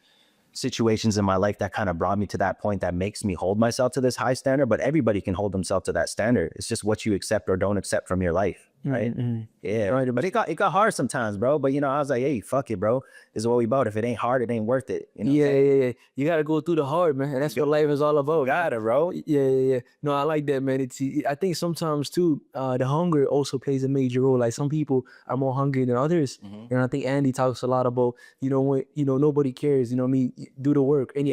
situations in my life that kind of brought me to that point that makes me hold myself to this high standard. But everybody can hold themselves to that standard. It's just what you accept or don't accept from your life. Right. Mm-hmm. Yeah. Right. But it got hard sometimes, bro. But, you know, I was like, hey, fuck it, bro. This is what we about. If it ain't hard, it ain't worth it. You know Yeah. You got to go through the hard, man. That's what life is all about. Got it, bro. Yeah. No, I like that, man. I think sometimes too, the hunger also plays a major role. Like, some people are more hungry than others. And I think Andy talks a lot about, when, nobody cares, do the work. And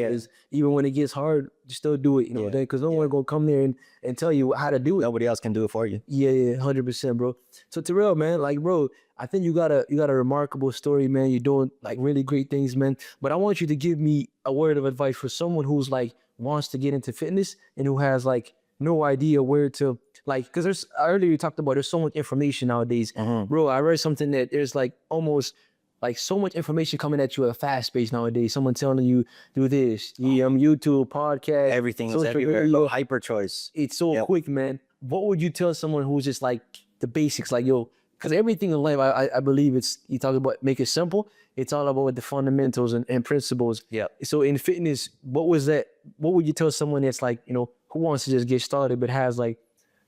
even when it gets hard, you still do it, because no one gonna come there and tell you how to do it. Nobody else can do it for you. Yeah, 100%, bro. So Tyrell, man, like, bro, I think you got a remarkable story, man. You're doing like really great things, man. But I want you to give me a word of advice for someone who's like wants to get into fitness and who has like no idea where to, like, because earlier you talked about there's so much information nowadays. Bro, I read something that there's like almost like so much information coming at you at a fast pace nowadays. Someone telling you, do this, YouTube, podcast. Everything is everywhere. Hyper choice. It's so quick, man. What would you tell someone who's just like the basics? Like, yo, because everything in life, I believe you talk about make it simple. It's all about the fundamentals and principles. Yeah. So in fitness, what would you tell someone that's like, who wants to just get started but has like,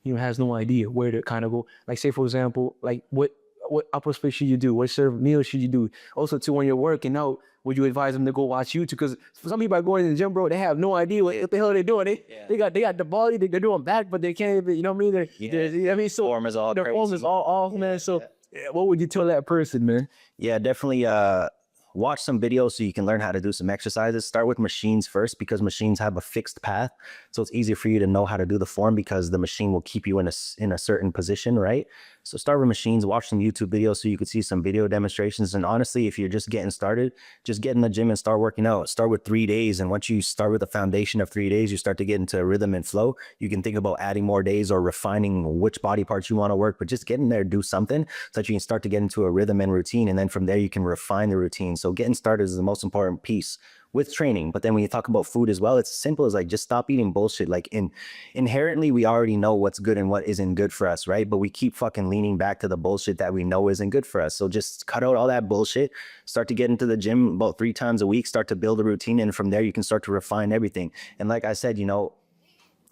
has no idea where to kind of go? Like, say, for example, like what upper split should you do? What sort of meal should you do? Also, too, when you're working out, would you advise them to go watch YouTube? Because some people are going in the gym, bro, they have no idea what the hell they're doing. They got the body, they're doing back, but they can't even, you know what I mean? So form is all their form is all off, man. So what would you tell that person, man? Yeah, definitely watch some videos so you can learn how to do some exercises. Start with machines first, because machines have a fixed path. So it's easier for you to know how to do the form because the machine will keep you in a certain position, right? So start with machines, watch some YouTube videos so you could see some video demonstrations. And honestly, if you're just getting started, just get in the gym and start working out. Start with 3 days. And once you start with a foundation of 3 days, you start to get into a rhythm and flow. You can think about adding more days or refining which body parts you want to work, but just get in there, do something so that you can start to get into a rhythm and routine. And then from there, you can refine the routine. So getting started is the most important piece with training. But then when you talk about food as well, it's simple as like, just stop eating bullshit. Like inherently, we already know what's good and what isn't good for us, right? But we keep fucking leaning back to the bullshit that we know isn't good for us. So just cut out all that bullshit, start to get into the gym about 3 times a week, start to build a routine. And from there, you can start to refine everything. And like I said,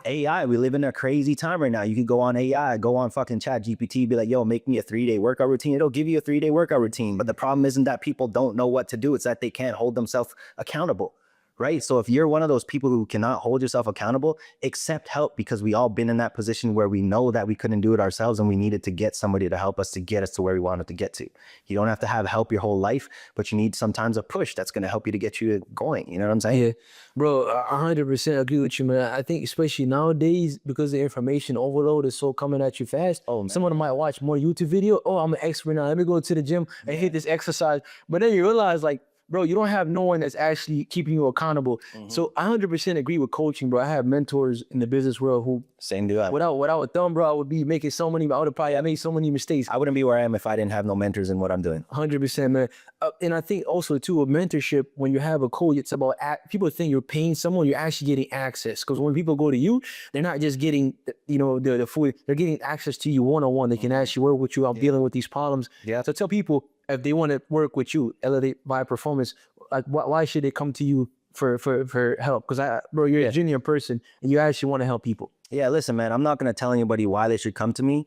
AI, we live in a crazy time right now. You could go on AI, go on fucking Chat GPT, be like, yo, make me a 3-day workout routine. It'll give you a 3-day workout routine. But the problem isn't that people don't know what to do. It's that they can't hold themselves accountable, right? So if you're one of those people who cannot hold yourself accountable, accept help, because we all been in that position where we know that we couldn't do it ourselves and we needed to get somebody to help us to get us to where we wanted to get to. You don't have to have help your whole life, but you need sometimes a push that's going to help you to get you going. You know what I'm saying? Yeah, bro, 100% agree with you, man. I think especially nowadays, because the information overload is so coming at you fast. Oh, man. Someone might watch more YouTube video. Oh, I'm an expert now. Let me go to the gym and hit this exercise. But then you realize, like, bro, you don't have no one that's actually keeping you accountable. So I 100% agree with coaching, bro. I have mentors in the business world who, Same do I. without them, bro, I would be making so many. I would have probably made so many mistakes. I wouldn't be where I am if I didn't have no mentors in what I'm doing. 100%, man. And I think also too, a mentorship, when you have a coach, it's about people think you're paying someone, you're actually getting access. Because when people go to you, they're not just getting the food, they're getting access to you one-on-one. They can actually work with you out dealing with these problems. Yeah. So tell people, if they want to work with you, elevate by performance, like why should they come to you for help? Because bro, you're a genuine person and you actually want to help people. Yeah, listen, man, I'm not going to tell anybody why they should come to me.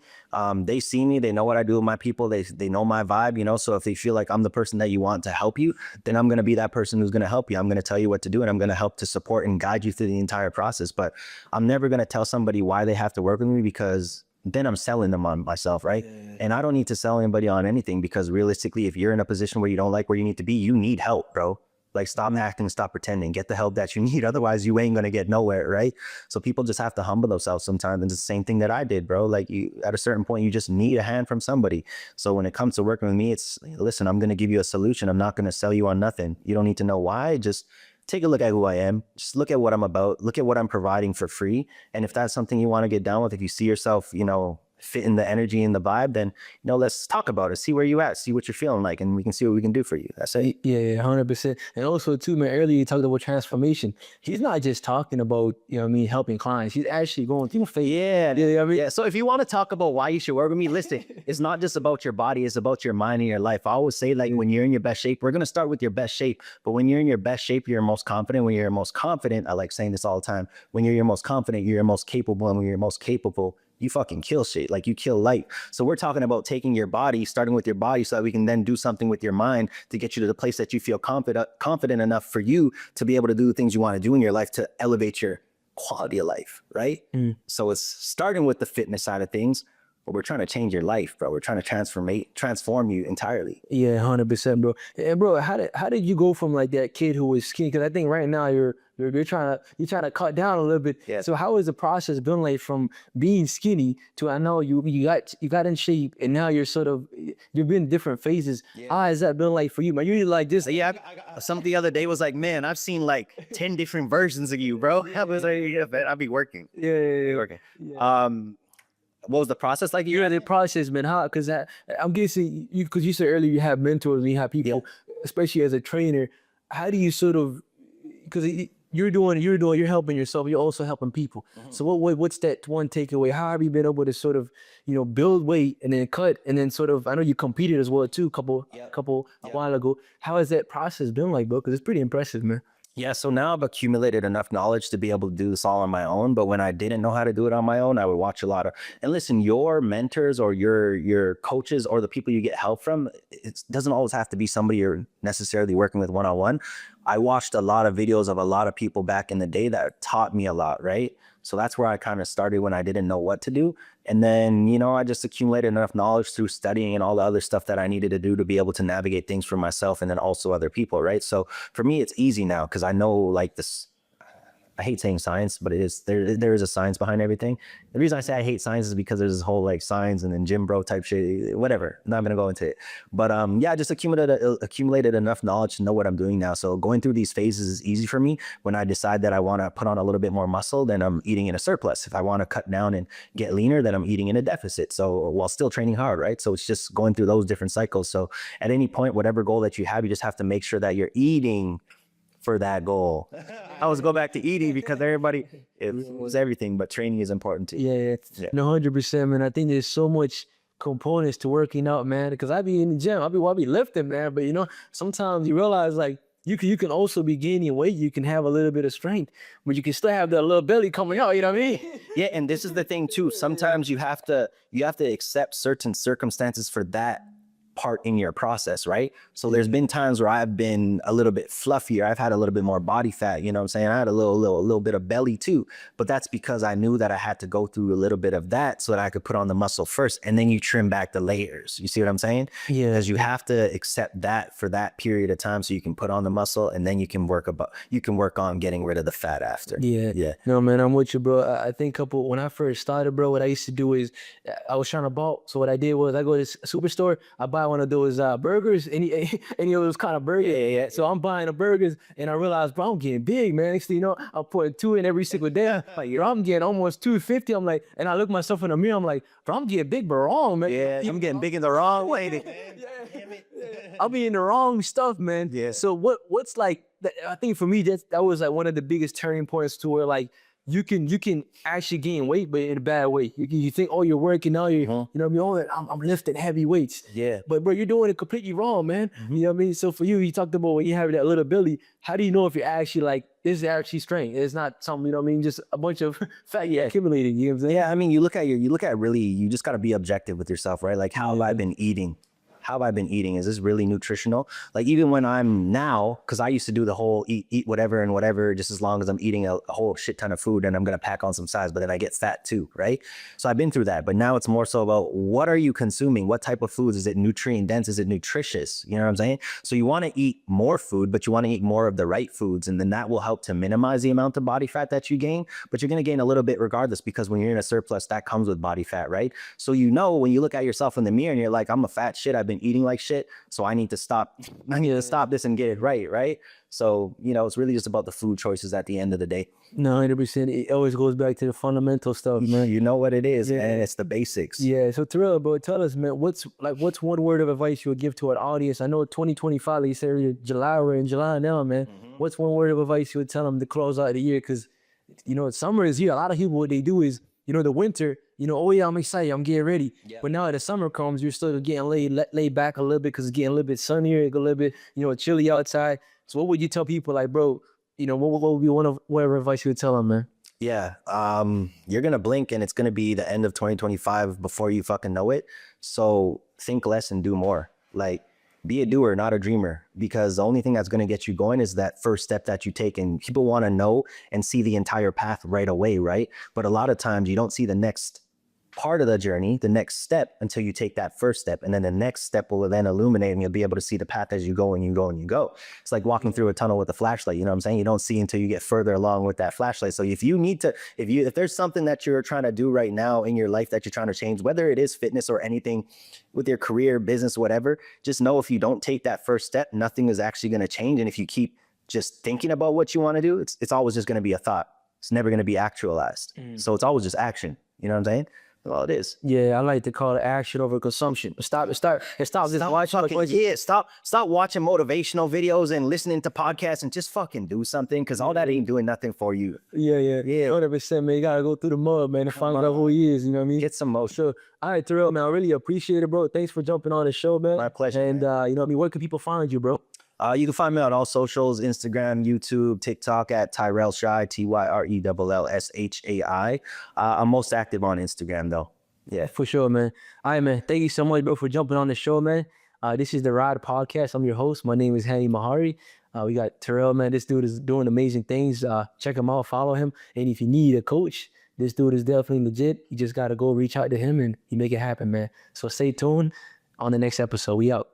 They see me, they know what I do with my people, they know my vibe, so if they feel like I'm the person that you want to help you, then I'm going to be that person who's going to help you. I'm going to tell you what to do, and I'm going to help to support and guide you through the entire process. But I'm never going to tell somebody why they have to work with me, because then I'm selling them on myself, right? And I don't need to sell anybody on anything, because realistically, if you're in a position where you don't like where you need to be, you need help, bro. Like, stop acting, stop pretending, get the help that you need. Otherwise, you ain't going to get nowhere, right? So people just have to humble themselves sometimes. And it's the same thing that I did, bro. Like, at a certain point, you just need a hand from somebody. So when it comes to working with me, it's, listen, I'm going to give you a solution. I'm not going to sell you on nothing. You don't need to know why. Just take a look at who I am. Just look at what I'm about. Look at what I'm providing for free. And if that's something you want to get down with, if you see yourself, fit in the energy and the vibe, then, let's talk about it. See where you at, see what you're feeling like, and we can see what we can do for you. That's it. Yeah, 100%. And also too, man, earlier you talked about transformation. He's not just talking about, helping clients. He's actually going through phase. Yeah. So if you want to talk about why you should work with me, listen, it's not just about your body, it's about your mind and your life. I always say, like, when you're in your best shape, we're going to start with your best shape, but when you're in your best shape, you're most confident. When you're most confident, I like saying this all the time, when you're your most confident, you're your most capable, and when you're most capable, you fucking kill shit. Like, you kill light. So we're talking about taking your body, starting with your body, so that we can then do something with your mind to get you to the place that you feel confident enough for you to be able to do the things you want to do in your life to elevate your quality of life, right? So it's starting with the fitness side of things, but we're trying to change your life, bro. We're trying to transform you entirely. Yeah, 100%, bro. And bro, how did you go from like that kid who was skinny? Because I think right now you're trying to cut down a little bit. Yeah. So how is the process been like from being skinny to, I know you got in shape, and now you've been in different phases. Yeah. How has that been like for you, man? You like this? Yeah, something the other day was like, man, I've seen like 10 different versions of you, bro. I was like, yeah, man, I'll be working. Yeah. Working. What was the process like? You're in the process, man. How? Because I'm guessing because you said earlier you have mentors and you have people, especially as a trainer. How do you because you're helping yourself, you're also helping people. So what's that one takeaway? How have you been able to build weight and then cut, and then I know you competed as well too, a while ago. How has that process been like, bro? Because it's pretty impressive, man. Yeah, so now I've accumulated enough knowledge to be able to do this all on my own. But when I didn't know how to do it on my own, I would watch a lot of, and listen, your mentors or your coaches or the people you get help from, it doesn't always have to be somebody you're necessarily working with one-on-one. I watched a lot of videos of a lot of people back in the day that taught me a lot, right? So that's where I kind of started when I didn't know what to do. And then, I just accumulated enough knowledge through studying and all the other stuff that I needed to do to be able to navigate things for myself and then also other people, right? So for me, it's easy now because I know like this. I hate saying science, but there is a science behind everything. The reason I say I hate science is because there's this whole like science and then gym bro type shit, whatever. I'm not gonna go into it. But yeah, I just accumulated enough knowledge to know what I'm doing now. So going through these phases is easy for me. When I decide that I want to put on a little bit more muscle, then I'm eating in a surplus. If I want to cut down and get leaner, then I'm eating in a deficit. So while still training hard, right? So it's just going through those different cycles. So at any point, whatever goal that you have, you just have to make sure that you're eating for that goal. I always go back to eating because everybody, it was everything, but training is important too. Yeah. No, 100%, man. I think there's so much components to working out, man. Because I be in the gym, I be lifting, man. But you know, sometimes you realize like you can also be gaining weight. You can have a little bit of strength, but you can still have that little belly coming out. You know what I mean? Yeah, and this is the thing too. Sometimes you have to accept certain circumstances for that part in your process, right? So there's been times where I've been a little bit fluffier. I've had a little bit more body fat, you know what I'm saying? I had a little bit of belly too, but that's because I knew that I had to go through a little bit of that so that I could put on the muscle first, and then you trim back the layers. You see what I'm saying? Yeah. Because you have to accept that for that period of time so you can put on the muscle, and then you can work on getting rid of the fat after. Yeah. No, man, I'm with you, bro. I think when I first started, bro, what I used to do is I was trying to bulk. So what I did was I go to the superstore, I buy one of those burgers, any of those kind of burgers. Yeah. So I'm buying the burgers, and I realized, bro, I'm getting big, man. Next thing you know, I'm putting 2 in every single day. I'm like, bro, I'm getting almost 250. I'm like, and I look myself in the mirror, I'm like, bro, I'm getting big but wrong, man. Yeah, I'm getting big in the wrong way. I'll be in the wrong stuff, man. Yeah. So what's like, I think for me, that was like one of the biggest turning points to where like, you can actually gain weight, but in a bad way. You think, oh, you're working out, you know what I mean? Oh, I'm lifting heavy weights. Yeah. But bro, you're doing it completely wrong, man. You know what I mean? So for you talked about when you have that little belly, how do you know if you're actually like, this is actually strength? It's not something, you know what I mean? Just a bunch of fat you accumulating, you know what I'm saying? Yeah, I mean, you just got to be objective with yourself, right? Like, how have I been eating? How have I been eating? Is this really nutritional? Like, even when I'm now, because I used to do the whole eat whatever and whatever, just as long as I'm eating a whole shit ton of food and I'm going to pack on some size, but then I get fat too, right? So I've been through that, but now it's more so about what are you consuming? What type of foods? Is it nutrient dense? Is it nutritious? You know what I'm saying? So you want to eat more food, but you want to eat more of the right foods. And then that will help to minimize the amount of body fat that you gain, but you're going to gain a little bit regardless, because when you're in a surplus, that comes with body fat, right? So you know, when you look at yourself in the mirror and you're like, I'm a fat shit, I've been eating like shit, so I need to stop this and get it right? So, you know, it's really just about the food choices at the end of the day. No, 100%. It always goes back to the fundamental stuff, man. You know what it is, and it's the basics. Yeah. So Tyrell, bro, tell us, man, what's one word of advice you would give to an audience? I know 2025, you said July, we're in July now, man. What's one word of advice you would tell them to close out the year? Because, you know, summer is here. A lot of people, what they do is, you know, the winter, you know, oh yeah, I'm excited, I'm getting ready. Yeah. But now that the summer comes, you're still getting laid back a little bit because it's getting a little bit sunnier, a little bit, you know, chilly outside. So what would you tell people, like, bro, you know, what would be whatever advice you would tell them, man? Yeah, you're gonna blink and it's gonna be the end of 2025 before you fucking know it. So think less and do more. Like, be a doer, not a dreamer, because the only thing that's going to get you going is that first step that you take. And people want to know and see the entire path right away, right? But a lot of times you don't see the next part of the journey, the next step, until you take that first step. And then the next step will then illuminate, and you'll be able to see the path as you go and you go and you go. It's like walking through a tunnel with a flashlight. You know what I'm saying? You don't see until you get further along with that flashlight. So if you need to, if there's something that you're trying to do right now in your life that you're trying to change, whether it is fitness or anything with your career, business, whatever, just know if you don't take that first step, nothing is actually going to change. And if you keep just thinking about what you want to do, it's always just going to be a thought. It's never going to be actualized. So it's always just action. You know what I'm saying? Well, it is. Yeah, I like to call it action over consumption. Stop watching motivational videos and listening to podcasts and just fucking do something, because all that ain't doing nothing for you. Yeah. 100%, man. You gotta go through the mud, man, and find out who he is. You know what I mean? Get some motion. All right, Tyrell, man, I really appreciate it, bro. Thanks for jumping on the show, man. My pleasure. And you know what I mean? Where can people find you, bro? You can find me on all socials: Instagram, YouTube, TikTok at Tyrell Shai, TYRELLSHAI. I'm most active on Instagram, though. Yeah, for sure, man. All right, man. Thank you so much, bro, for jumping on the show, man. This is the Ride Podcast. I'm your host. My name is Hanny Mehari. We got Tyrell, man. This dude is doing amazing things. Check him out, follow him. And if you need a coach, this dude is definitely legit. You just got to go reach out to him and he make it happen, man. So stay tuned on the next episode. We out.